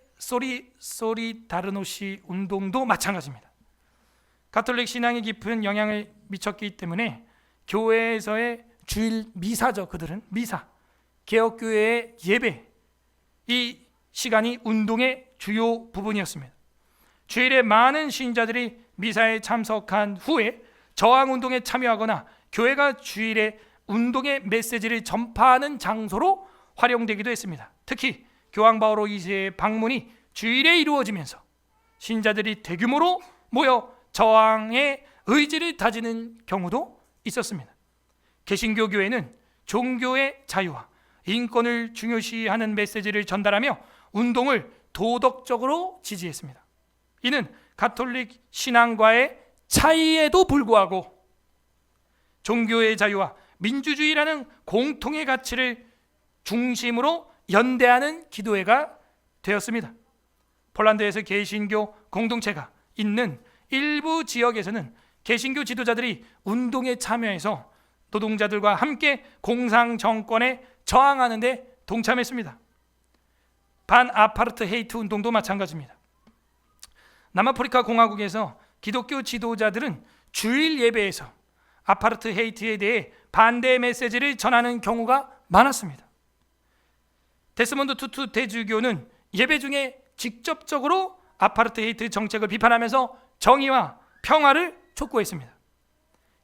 소리다르노시 운동도 마찬가지입니다. 가톨릭 신앙이 깊은 영향을 미쳤기 때문에 교회에서의 주일 미사죠. 그들은 미사, 개혁교회의 예배, 이 시간이 운동의 주요 부분이었습니다. 주일에 많은 신자들이 미사에 참석한 후에 저항운동에 참여하거나 교회가 주일에 운동의 메시지를 전파하는 장소로 활용되기도 했습니다. 특히 교황 바오로 2세의 방문이 주일에 이루어지면서 신자들이 대규모로 모여 저항의 의지를 다지는 경우도 있었습니다. 개신교 교회는 종교의 자유와 인권을 중요시하는 메시지를 전달하며 운동을 도덕적으로 지지했습니다. 이는 가톨릭 신앙과의 차이에도 불구하고 종교의 자유와 민주주의라는 공통의 가치를 중심으로 연대하는 기도회가 되었습니다. 폴란드에서 개신교 공동체가 있는 일부 지역에서는 개신교 지도자들이 운동에 참여해서 노동자들과 함께 공상 정권에 저항하는 데 동참했습니다. 반아파르트헤이트 운동도 마찬가지입니다. 남아프리카 공화국에서 기독교 지도자들은 주일 예배에서 아파르트헤이트에 대해 반대 메시지를 전하는 경우가 많았습니다. 데스몬드 투투 대주교는 예배 중에 직접적으로 아파르트헤이트 정책을 비판하면서 정의와 평화를 촉구했습니다.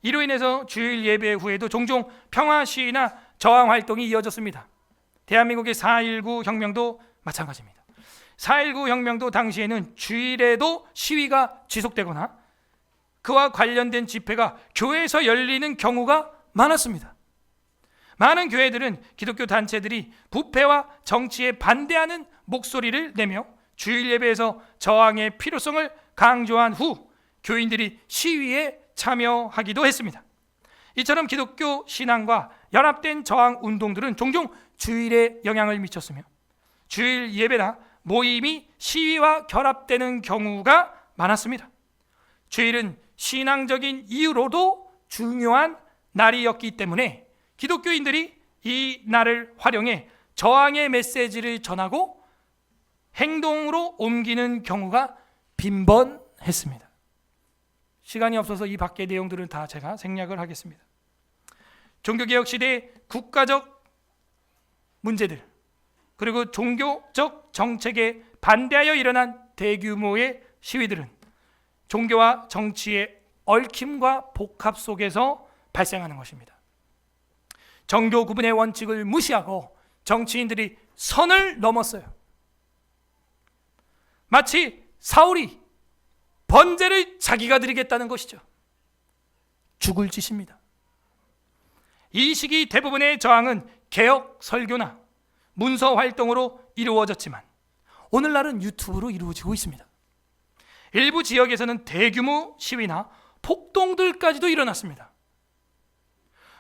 이로 인해서 주일 예배 후에도 종종 평화 시위나 저항 활동이 이어졌습니다. 대한민국의 4.19 혁명도 마찬가지입니다. 4.19 혁명도 당시에는 주일에도 시위가 지속되거나 그와 관련된 집회가 교회에서 열리는 경우가 많았습니다. 많은 교회들은 기독교 단체들이 부패와 정치에 반대하는 목소리를 내며 주일 예배에서 저항의 필요성을 강조한 후 교인들이 시위에 참여하기도 했습니다. 이처럼 기독교 신앙과 연합된 저항 운동들은 종종 주일에 영향을 미쳤으며 주일 예배나 모임이 시위와 결합되는 경우가 많았습니다. 주일은 신앙적인 이유로도 중요한 날이었기 때문에 기독교인들이 이 날을 활용해 저항의 메시지를 전하고 행동으로 옮기는 경우가 빈번했습니다. 시간이 없어서 이 밖의 내용들은 다 제가 생략을 하겠습니다. 종교개혁 시대의 국가적 문제들 그리고 종교적 정책에 반대하여 일어난 대규모의 시위들은 종교와 정치의 얽힘과 복합 속에서 발생하는 것입니다. 정교 구분의 원칙을 무시하고 정치인들이 선을 넘었어요. 마치 사울이 번제를 자기가 드리겠다는 것이죠. 죽을 짓입니다. 이 시기 대부분의 저항은 개혁 설교나 문서 활동으로 이루어졌지만 오늘날은 유튜브로 이루어지고 있습니다. 일부 지역에서는 대규모 시위나 폭동들까지도 일어났습니다.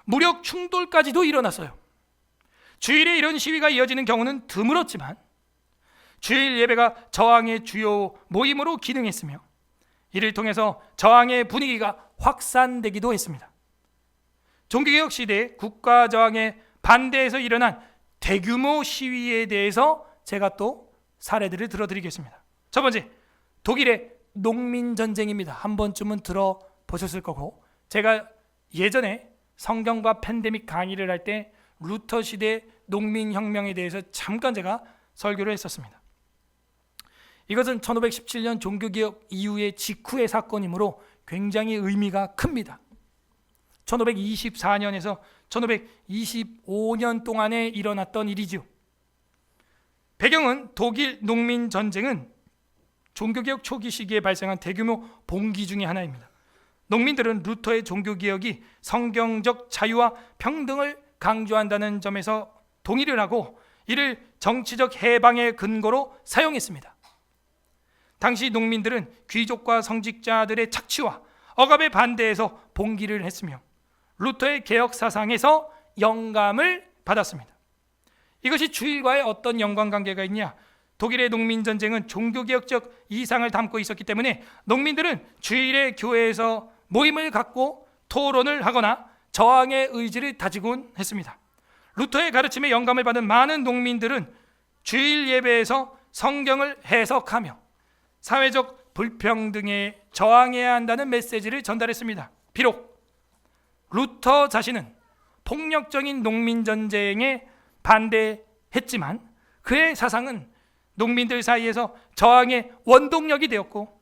무력 충돌까지도 일어났어요. 주일에 이런 시위가 이어지는 경우는 드물었지만 주일 예배가 저항의 주요 모임으로 기능했으며 이를 통해서 저항의 분위기가 확산되기도 했습니다. 종교개혁 시대에 국가 저항에 반대해서 일어난 대규모 시위에 대해서 제가 또 사례들을 들어드리겠습니다. 첫 번째, 독일의 농민전쟁입니다. 한 번쯤은 들어보셨을 거고 제가 예전에 성경과 팬데믹 강의를 할 때 루터 시대 농민혁명에 대해서 잠깐 제가 설교를 했었습니다. 이것은 1517년 종교개혁 이후의 직후의 사건이므로 굉장히 의미가 큽니다. 1524년에서 1525년 동안에 일어났던 일이죠. 배경은 독일 농민전쟁은 종교개혁 초기 시기에 발생한 대규모 봉기 중의 하나입니다. 농민들은 루터의 종교개혁이 성경적 자유와 평등을 강조한다는 점에서 동의를 하고 이를 정치적 해방의 근거로 사용했습니다. 당시 농민들은 귀족과 성직자들의 착취와 억압에 반대해서 봉기를 했으며 루터의 개혁 사상에서 영감을 받았습니다. 이것이 주일과의 어떤 연관관계가 있냐? 독일의 농민전쟁은 종교개혁적 이상을 담고 있었기 때문에 농민들은 주일에 교회에서 모임을 갖고 토론을 하거나 저항의 의지를 다지곤 했습니다. 루터의 가르침에 영감을 받은 많은 농민들은 주일 예배에서 성경을 해석하며 사회적 불평등에 저항해야 한다는 메시지를 전달했습니다. 비록 루터 자신은 폭력적인 농민전쟁에 반대했지만 그의 사상은 농민들 사이에서 저항의 원동력이 되었고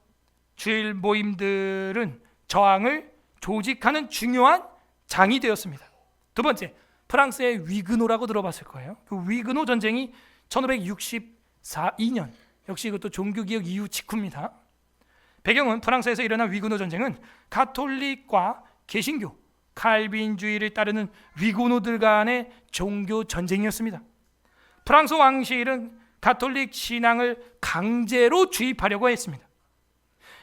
주일 모임들은 저항을 조직하는 중요한 장이 되었습니다. 두 번째, 프랑스의 위그노라고 들어봤을 거예요. 그 위그노 전쟁이 1562년, 역시 이것도 종교개혁 이후 직후입니다. 배경은 프랑스에서 일어난 위그노 전쟁은 가톨릭과 개신교, 칼빈주의를 따르는 위그노들 간의 종교 전쟁이었습니다. 프랑스 왕실은 가톨릭 신앙을 강제로 주입하려고 했습니다.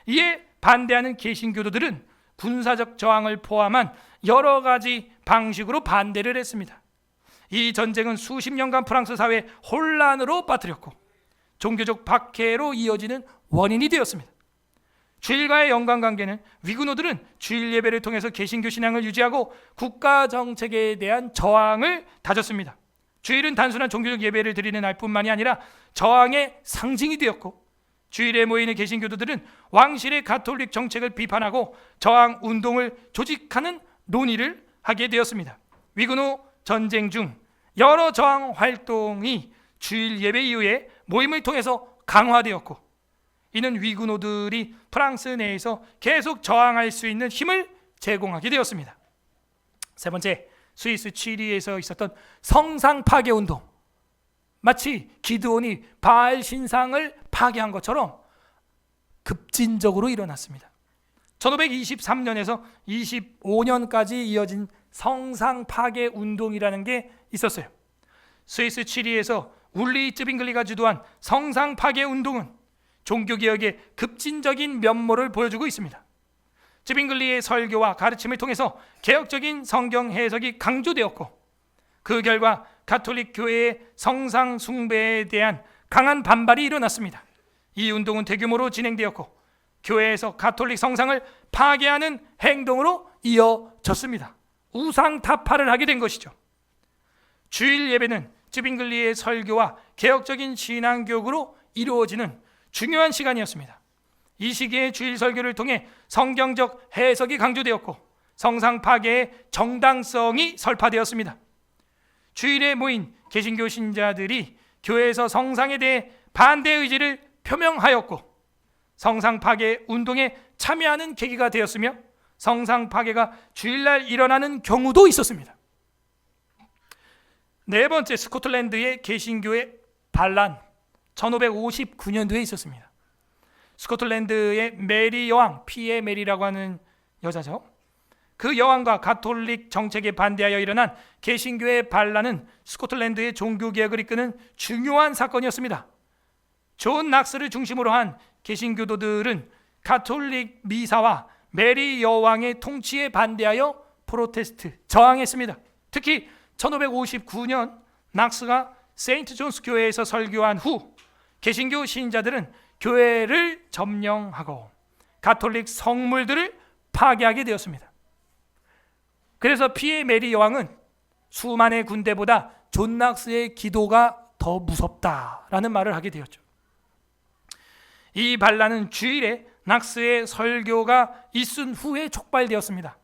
이에 반대하는 개신교도들은 군사적 저항을 포함한 여러 가지 방식으로 반대를 했습니다. 이 전쟁은 수십 년간 프랑스 사회에 혼란으로 빠뜨렸고 종교적 박해로 이어지는 원인이 되었습니다. 주일과의 연관관계는 위그노들은 주일 예배를 통해서 개신교 신앙을 유지하고 국가 정책에 대한 저항을 다졌습니다. 주일은 단순한 종교적 예배를 드리는 날뿐만이 아니라 저항의 상징이 되었고 주일에 모이는 개신교도들은 왕실의 가톨릭 정책을 비판하고 저항 운동을 조직하는 논의를 하게 되었습니다. 위그노 전쟁 중 여러 저항 활동이 주일 예배 이후에 모임을 통해서 강화되었고 이는 위그노들이 프랑스 내에서 계속 저항할 수 있는 힘을 제공하게 되었습니다. 세 번째, 스위스 취리에서 있었던 성상 파괴 운동. 마치 기드온이 바알 신상을 파괴한 것처럼 급진적으로 일어났습니다. 1523년에서 25년까지 이어진 성상 파괴 운동이라는 게 있었어요. 스위스 취리에서 울리 쯔빙글리가 주도한 성상 파괴 운동은 종교개혁의 급진적인 면모를 보여주고 있습니다. 쯔빙글리의 설교와 가르침을 통해서 개혁적인 성경 해석이 강조되었고 그 결과 가톨릭 교회의 성상 숭배에 대한 강한 반발이 일어났습니다. 이 운동은 대규모로 진행되었고 교회에서 가톨릭 성상을 파괴하는 행동으로 이어졌습니다. 우상 타파를 하게 된 것이죠. 주일 예배는 쯔빙글리의 설교와 개혁적인 신앙교육으로 이루어지는 중요한 시간이었습니다. 이 시기에 주일 설교를 통해 성경적 해석이 강조되었고 성상 파괴의 정당성이 설파되었습니다. 주일에 모인 개신교 신자들이 교회에서 성상에 대해 반대 의지를 표명하였고 성상 파괴 운동에 참여하는 계기가 되었으며 성상 파괴가 주일날 일어나는 경우도 있었습니다. 네 번째, 스코틀랜드의 개신교의 반란, 1559년도에 있었습니다. 스코틀랜드의 메리 여왕, 피에 메리라고 하는 여자죠. 그 여왕과 가톨릭 정책에 반대하여 일어난 개신교의 반란은 스코틀랜드의 종교개혁을 이끄는 중요한 사건이었습니다. 존 낙스를 중심으로 한 개신교도들은 가톨릭 미사와 메리 여왕의 통치에 반대하여 프로테스트, 저항했습니다. 특히 1559년 낙스가 세인트 존스 교회에서 설교한 후 개신교 신자들은 교회를 점령하고 가톨릭 성물들을 파괴하게 되었습니다. 그래서 피에 메리 여왕은 수만의 군대보다 존 낙스의 기도가 더 무섭다라는 말을 하게 되었죠. 이 반란은 주일에 낙스의 설교가 있은 후에 촉발되었습니다.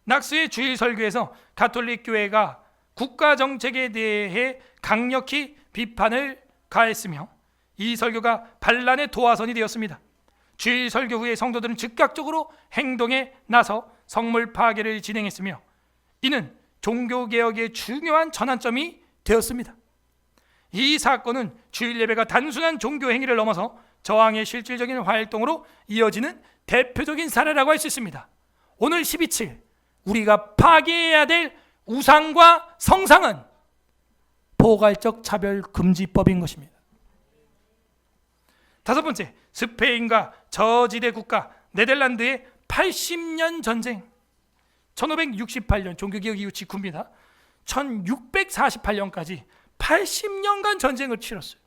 낙스의 주일 설교에서 가톨릭 교회가 국가 정책에 대해 강력히 비판을 가했으며 이 설교가 반란의 도화선이 되었습니다. 주일 설교 후에 성도들은 즉각적으로 행동에 나서 성물 파괴를 진행했으며 이는 종교개혁의 중요한 전환점이 되었습니다. 이 사건은 주일 예배가 단순한 종교 행위를 넘어서 저항의 실질적인 활동으로 이어지는 대표적인 사례라고 할 수 있습니다. 오늘 12.7 우리가 파괴해야 될 우상과 성상은 포괄적 차별 금지법인 것입니다. 다섯 번째, 스페인과 저지대 국가 네덜란드의 80년 전쟁. 1568년 종교개혁 이후 직후입니다. 1648년까지 80년간 전쟁을 치렀어요.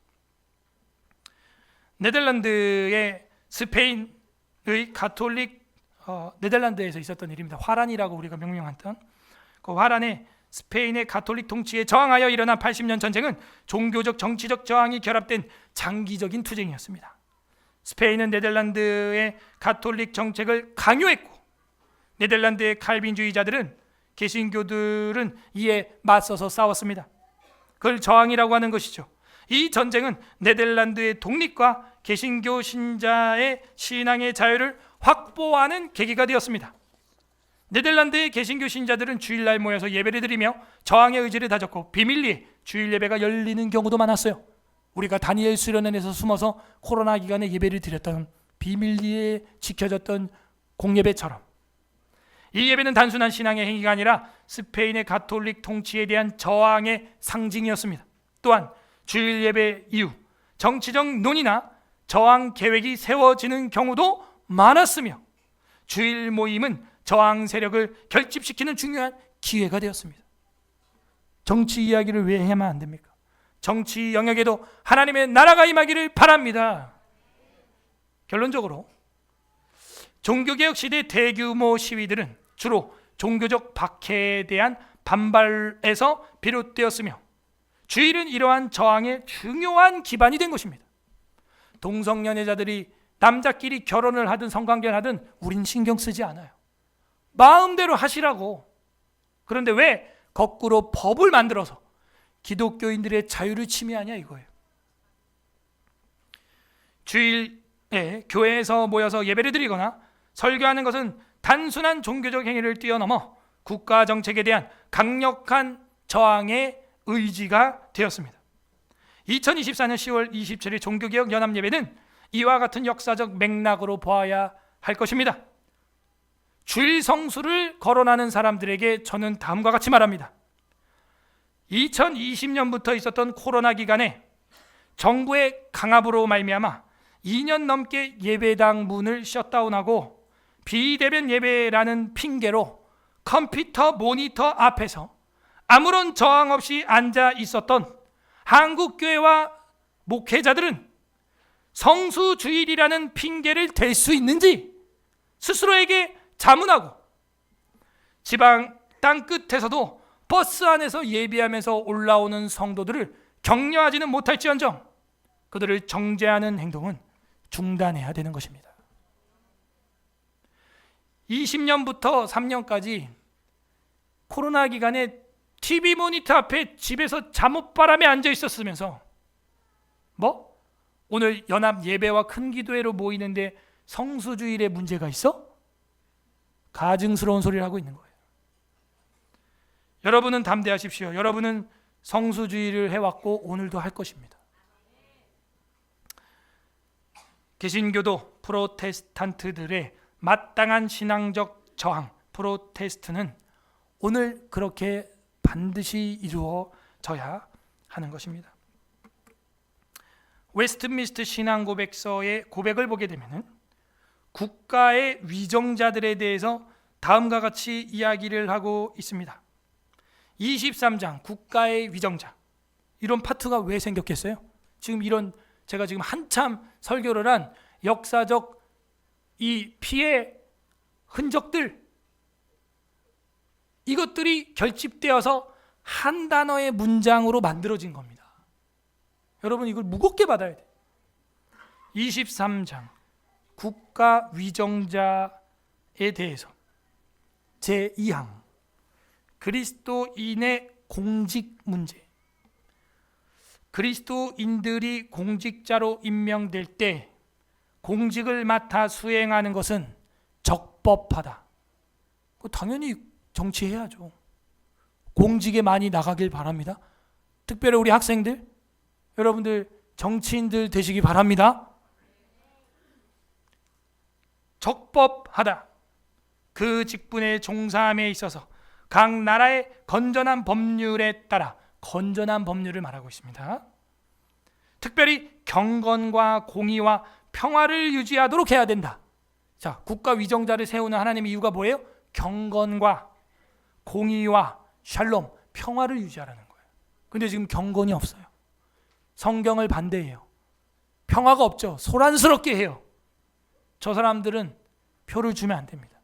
네덜란드의 스페인의 가톨릭 네덜란드에서 있었던 일입니다. 화란이라고 우리가 명명했던 그 화란에 스페인의 가톨릭 통치에 저항하여 일어난 80년 전쟁은 종교적 정치적 저항이 결합된 장기적인 투쟁이었습니다. 스페인은 네덜란드의 가톨릭 정책을 강요했고 네덜란드의 칼빈주의자들은 개신교들은 이에 맞서서 싸웠습니다. 그걸 저항이라고 하는 것이죠. 이 전쟁은 네덜란드의 독립과 개신교 신자의 신앙의 자유를 확보하는 계기가 되었습니다. 네덜란드의 개신교 신자들은 주일날 모여서 예배를 드리며 저항의 의지를 다졌고 비밀리에 주일 예배가 열리는 경우도 많았어요. 우리가 다니엘 수련원에서 숨어서 코로나 기간에 예배를 드렸던 비밀리에 지켜졌던 공예배처럼 이 예배는 단순한 신앙의 행위가 아니라 스페인의 가톨릭 통치에 대한 저항의 상징이었습니다. 또한 주일 예배 이후 정치적 논의나 저항 계획이 세워지는 경우도 많았으며 주일 모임은 저항 세력을 결집시키는 중요한 기회가 되었습니다. 정치 이야기를 왜 해야만 안 됩니까? 정치 영역에도 하나님의 나라가 임하기를 바랍니다. 결론적으로 종교개혁 시대 대규모 시위들은 주로 종교적 박해에 대한 반발에서 비롯되었으며 주일은 이러한 저항의 중요한 기반이 된 것입니다. 동성연애자들이 남자끼리 결혼을 하든 성관계를 하든 우린 신경 쓰지 않아요. 마음대로 하시라고. 그런데 왜 거꾸로 법을 만들어서 기독교인들의 자유를 침해하냐 이거예요. 주일에 교회에서 모여서 예배를 드리거나 설교하는 것은 단순한 종교적 행위를 뛰어넘어 국가 정책에 대한 강력한 저항의 의지가 되었습니다. 2024년 10월 27일 종교개혁 연합예배는 이와 같은 역사적 맥락으로 보아야 할 것입니다. 주일 성수를 거론하는 사람들에게 저는 다음과 같이 말합니다. 2020년부터 있었던 코로나 기간에 정부의 강압으로 말미암아 2년 넘게 예배당 문을 셧다운하고 비대면 예배라는 핑계로 컴퓨터 모니터 앞에서 아무런 저항 없이 앉아 있었던 한국교회와 목회자들은 성수주일이라는 핑계를 댈 수 있는지 스스로에게 자문하고 지방 땅끝에서도 버스 안에서 예배하면서 올라오는 성도들을 격려하지는 못할지언정 그들을 정죄하는 행동은 중단해야 되는 것입니다. 20년부터 3년까지 코로나 기간에 TV 모니터 앞에 집에서 잠옷바람에 앉아 있었으면서 오늘 연합 예배와 큰 기도회로 모이는데 성수주일에 문제가 있어? 가증스러운 소리를 하고 있는 거예요. 여러분은 담대하십시오. 여러분은 성수주일을 해왔고 오늘도 할 것입니다. 개신교도 프로테스탄트들의 마땅한 신앙적 저항, 프로테스트는 오늘 그렇게 반드시 이루어져야 하는 것입니다. 웨스트민스터 신앙고백서의 고백을 보게 되면 국가의 위정자들에 대해서 다음과 같이 이야기를 하고 있습니다. 23장 국가의 위정자, 이런 파트가 왜 생겼겠어요? 제가 지금 한참 설교를 한 역사적 이 피해 흔적들, 이것들이 결집되어서 한 단어의 문장으로 만들어진 겁니다. 여러분 이걸 무겁게 받아야 돼요. 23장 국가 위정자에 대해서 제2항 그리스도인의 공직 문제. 그리스도인들이 공직자로 임명될 때 공직을 맡아 수행하는 것은 적법하다. 당연히 정치해야죠. 공직에 많이 나가길 바랍니다. 특별히 우리 학생들, 여러분들 정치인들 되시기 바랍니다. 적법하다. 그 직분에 종사함에 있어서 각 나라의 건전한 법률에 따라, 건전한 법률을 말하고 있습니다. 특별히 경건과 공의와 평화를 유지하도록 해야 된다. 자, 국가 위정자를 세우는 하나님의 이유가 뭐예요? 경건과 공의와 샬롬, 평화를 유지하라는 거예요. 근데 지금 경건이 없어요. 성경을 반대해요. 평화가 없죠. 소란스럽게 해요. 저 사람들은 표를 주면 안 됩니다.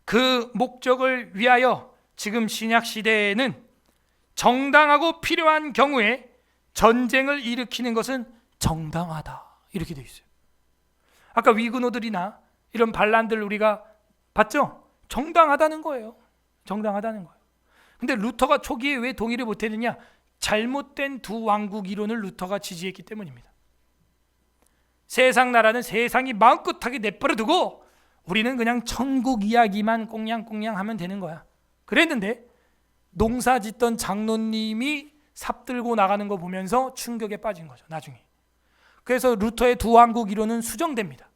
그 목적을 위하여 지금 신약 시대에는 정당하고 필요한 경우에 전쟁을 일으키는 것은 정당하다, 이렇게 되어 있어요. 아까 위근호들이나 이런 반란들 우리가 봤죠? 정당하다는 거예요. 정당하다는 거예요. 근데 루터가 초기에 왜 동의를 못했느냐? 잘못된 두 왕국 이론을 루터가 지지했기 때문입니다. 세상 나라는 세상이 마음껏하게 내버려 두고 우리는 그냥 천국 이야기만 꽁냥꽁냥 하면 되는 거야. 그랬는데 농사 짓던 장로님이 삽 들고 나가는 거 보면서 충격에 빠진 거죠, 나중에. 그래서 루터의 두 왕국 이론은 수정됩니다.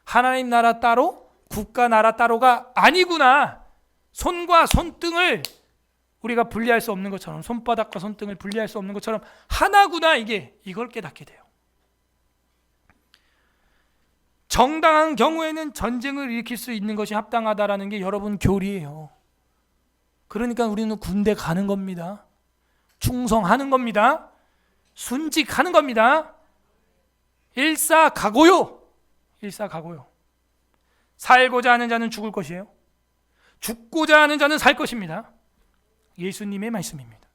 하나님 나라 따로 국가 나라 따로가 아니구나. 손과 손등을 우리가 분리할 수 없는 것처럼, 손바닥과 손등을 분리할 수 없는 것처럼 하나구나, 이걸 깨닫게 돼요. 정당한 경우에는 전쟁을 일으킬 수 있는 것이 합당하다라는 게 여러분 교리예요. 그러니까 우리는 군대 가는 겁니다. 충성하는 겁니다. 순직하는 겁니다. 일사가고요. 일사가고요. 살고자 하는 자는 죽을 것이에요. 죽고자 하는 자는 살 것입니다. 예수님의 말씀입니다.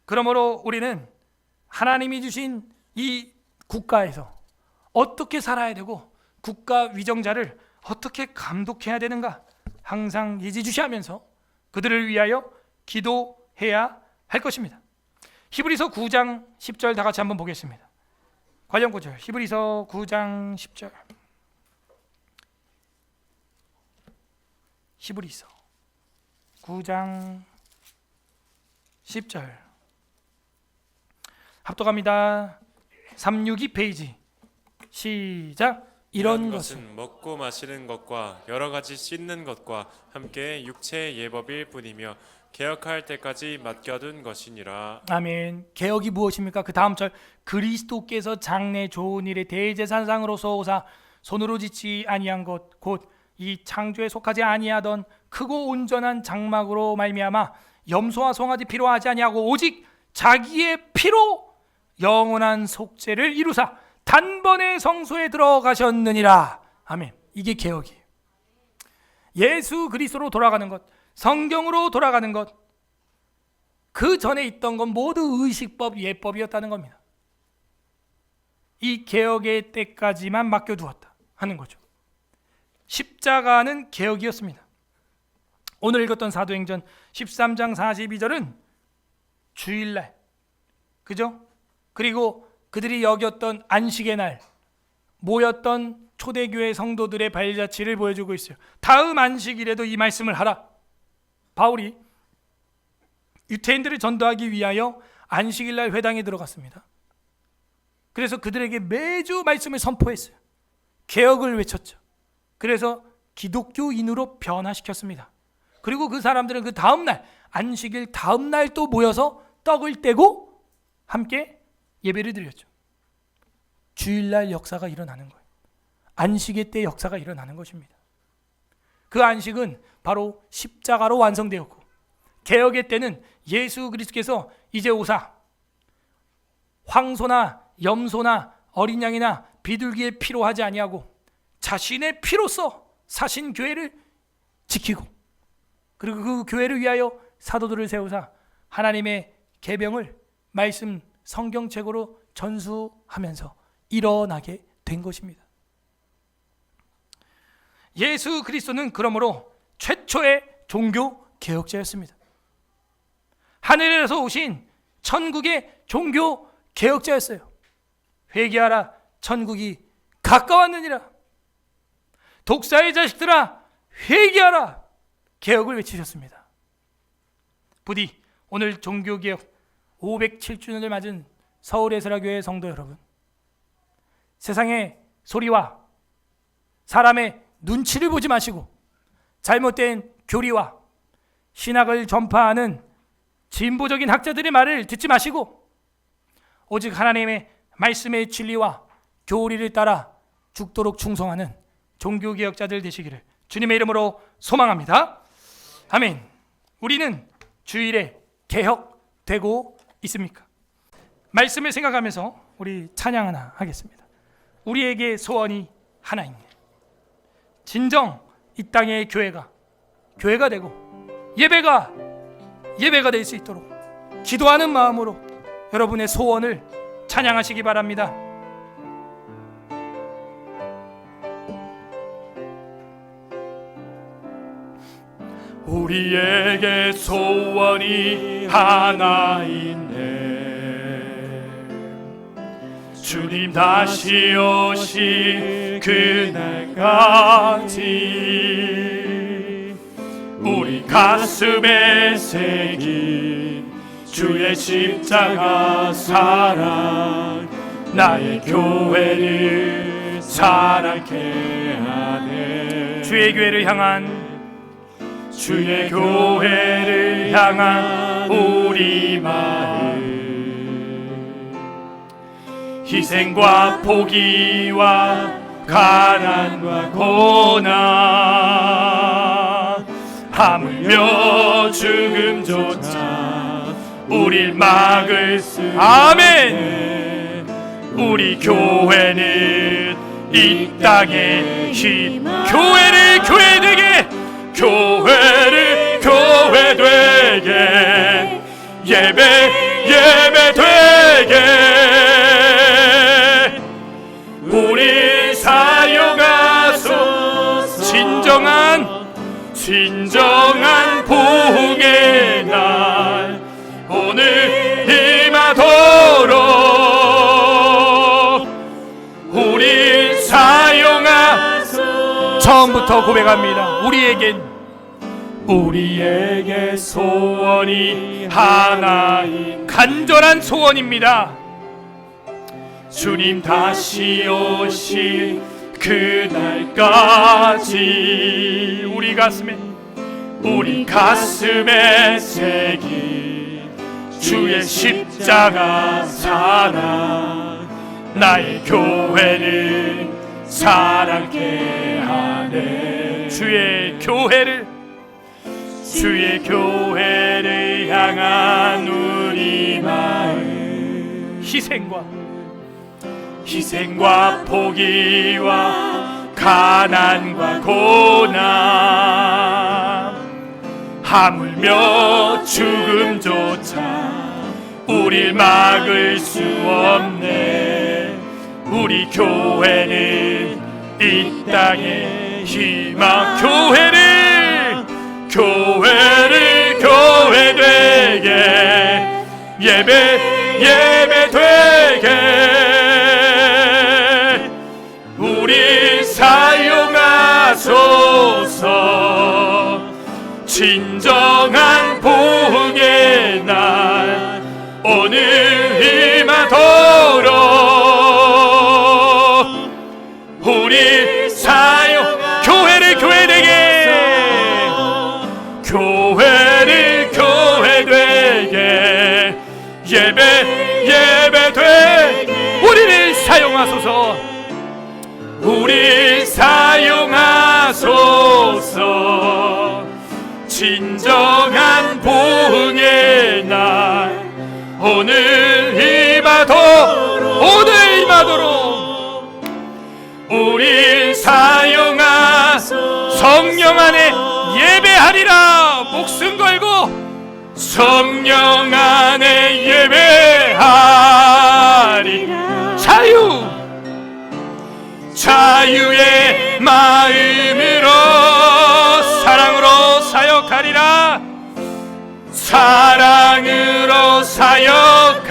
그러므로 우리는 하나님이 주신 이 국가에서 어떻게 살아야 되고 국가 위정자를 어떻게 감독해야 되는가 항상 예지주시하면서 그들을 위하여 기도해야 할 것입니다. 히브리서 9장 10절 다 같이 한번 보겠습니다. 관련 구절 히브리서 9장 10절. 히브리서 9장 10절 합독합니다. 362페이지 시작. 이런 것은 먹고 마시는 것과 여러 가지 씻는 것과 함께 육체의 예법일 뿐이며 개혁할 때까지 맡겨둔 것이니라. 아멘. 개혁이 무엇입니까? 그 다음 절 그리스도께서 장래 좋은 일의 대제사장으로서 오사 손으로 짓지 아니한 것 곧 이 창조에 속하지 아니하던 크고 온전한 장막으로 말미암아 염소와 송아지 피로 하지 아니하고 오직 자기의 피로 영원한 속죄를 이루사 단번에 성소에 들어가셨느니라. 아멘. 이게 개혁이에요. 예수 그리스도로 돌아가는 것, 성경으로 돌아가는 것, 그 전에 있던 건 모두 의식법, 예법이었다는 겁니다. 이 개혁의 때까지만 맡겨두었다 하는 거죠. 십자가는 개혁이었습니다. 오늘 읽었던 사도행전 13장 42절은 주일날, 그죠? 그리고 그들이 여겼던 안식의 날, 모였던 초대교회 성도들의 발자취를 보여주고 있어요. 다음 안식일에도 이 말씀을 하라. 바울이 유대인들을 전도하기 위하여 안식일날 회당에 들어갔습니다. 그래서 그들에게 매주 말씀을 선포했어요. 개혁을 외쳤죠. 그래서 기독교인으로 변화시켰습니다. 그리고 그 사람들은 그 다음날 안식일 다음날 또 모여서 떡을 떼고 함께 예배를 드렸죠. 주일날 역사가 일어나는 거예요. 안식의 때 역사가 일어나는 것입니다. 그 안식은 바로 십자가로 완성되었고 개혁의 때는 예수 그리스도께서 이제 오사 황소나 염소나 어린 양이나 비둘기의 피로 하지 아니하고 자신의 피로써 사신 교회를 지키고 그리고 그 교회를 위하여 사도들을 세우사 하나님의 계명을 말씀 성경책으로 전수하면서 일어나게 된 것입니다. 예수 그리스도는 그러므로 최초의 종교 개혁자였습니다. 하늘에서 오신 천국의 종교 개혁자였어요. 회개하라, 천국이 가까웠느니라. 독사의 자식들아, 회개하라, 개혁을 외치셨습니다. 부디 오늘 종교개혁 507주년을 맞은 서울에스라교회 성도 여러분, 세상의 소리와 사람의 눈치를 보지 마시고 잘못된 교리와 신학을 전파하는 진보적인 학자들의 말을 듣지 마시고 오직 하나님의 말씀의 진리와 교리를 따라 죽도록 충성하는 종교개혁자들 되시기를 주님의 이름으로 소망합니다. 아멘. 우리는 주일에 개혁되고 있습니까? 말씀을 생각하면서 우리 찬양 하나 하겠습니다. 우리에게 소원이 하나 있네. 진정 이 땅의 교회가 되고 예배가 될 수 있도록 기도하는 마음으로 여러분의 소원을 찬양하시기 바랍니다. 우리에게 소원이 하나 있네. 주님 다시 오실 그날까지 우리 가슴에 새긴 주의 십자가 사랑 나의 교회를 사랑케 하네. 주의 교회를 향한 우리 마음 희생과 포기와 가난과 고난 하물며 죽음조차 우릴 막을 수 아멘. 우리 교회는 이 땅의 힘 교회를 교회 되게 예배 되게 우리 사용하소서. 진정한 부흥의 날 오늘 임하도록 우리 사용하소서. 처음부터 고백합니다. 우리에게 소원이 하나 간절한 소원입니다. 주님 다시 오실 그날까지 우리 가슴에 새긴 주의 십자가 사랑 나의 교회를 사랑케 하네. 주의 교회를 향한 우리 마음 희생과 포기와 가난과 고난 하물며 죽음조차 우릴 막을 수 없네. 우리 교회는 이 땅의 희망 교회 되게 예배 되게 우리 사용하소서. 진정한 부흥의 날 오늘 임하도록 우리 교회를 교회 되게 예배 되게 우리를 사용하소서. 진정한 부흥의 날 오늘 임하도록 우리 사용하소서. 성령 안에 예배하리라. 목숨 걸고 성령 안에 예배하리라. 자유의 마음으로 사랑으로 사역하리라. 사랑으로 사역하리라.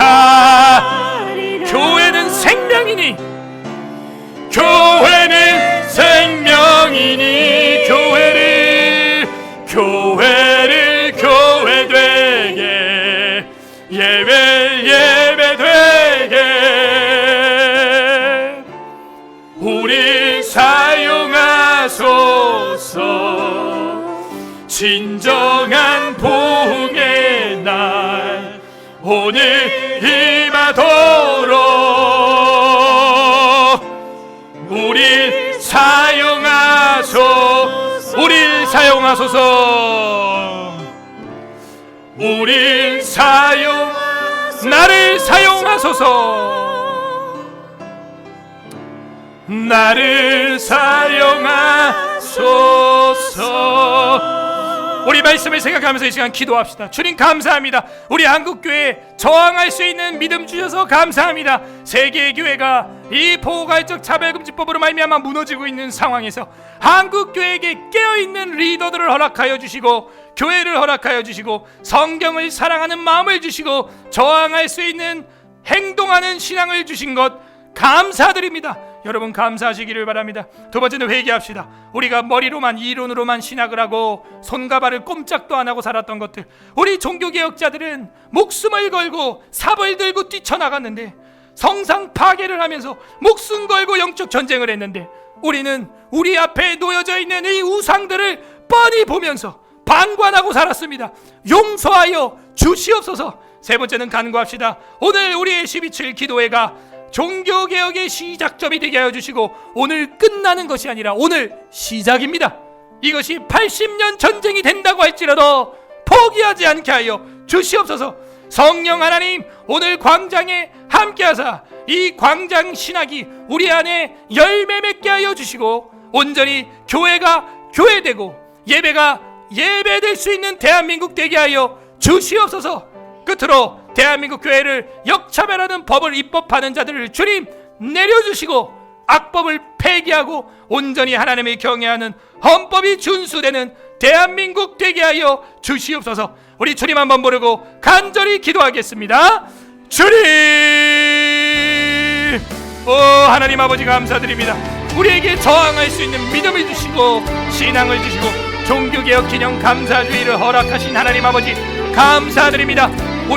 교회는 생명이니 교회 되게 예배 되게 우리 사용하소서. 진정한 부흥의 날 오늘 임하도록 우릴 사용하소서. 우릴 사용하소서. 우릴 나를 사용하소서. 나를 사용하소서. 우리 말씀을 생각하면서 이 시간 기도합시다. 주님 감사합니다. 우리 한국교회 저항할 수 있는 믿음 주셔서 감사합니다. 세계의 교회가 이 포괄적 차별금지법으로 말미암아 무너지고 있는 상황에서 한국교회에게 깨어있는 리더들을 허락하여 주시고 교회를 허락하여 주시고 성경을 사랑하는 마음을 주시고 저항할 수 있는 행동하는 신앙을 주신 것 감사드립니다. 여러분 감사하시기를 바랍니다. 두 번째는 회개합시다. 우리가 머리로만 이론으로만 신학을 하고 손과 발을 꼼짝도 안 하고 살았던 것들, 우리 종교개혁자들은 목숨을 걸고 삽을 들고 뛰쳐나갔는데, 성상 파괴를 하면서 목숨 걸고 영적 전쟁을 했는데, 우리는 우리 앞에 놓여져 있는 이 우상들을 뻔히 보면서 방관하고 살았습니다. 용서하여 주시옵소서. 세 번째는 간구합시다. 오늘 우리의 12.7 기도회가 종교개혁의 시작점이 되게 하여 주시고 오늘 끝나는 것이 아니라 오늘 시작입니다. 이것이 80년 전쟁이 된다고 할지라도 포기하지 않게 하여 주시옵소서. 성령 하나님, 오늘 광장에 함께하사 이 광장 신학이 우리 안에 열매 맺게 하여 주시고 온전히 교회가 교회되고 예배가 예배될 수 있는 대한민국 되게 하여 주시옵소서. 끝으로 대한민국 교회를 역차별하는 법을 입법하는 자들을 주님 내려주시고 악법을 폐기하고 온전히 하나님을 경외하는 헌법이 준수되는 대한민국 되게 하여 주시옵소서. 우리 주님 한번 부르고 간절히 기도하겠습니다. 주님, 하나님 아버지 감사드립니다. 우리에게 저항할 수 있는 믿음을 주시고 신앙을 주시고 종교개혁 기념 감사주의를 허락하신 하나님 아버지 감사드립니다.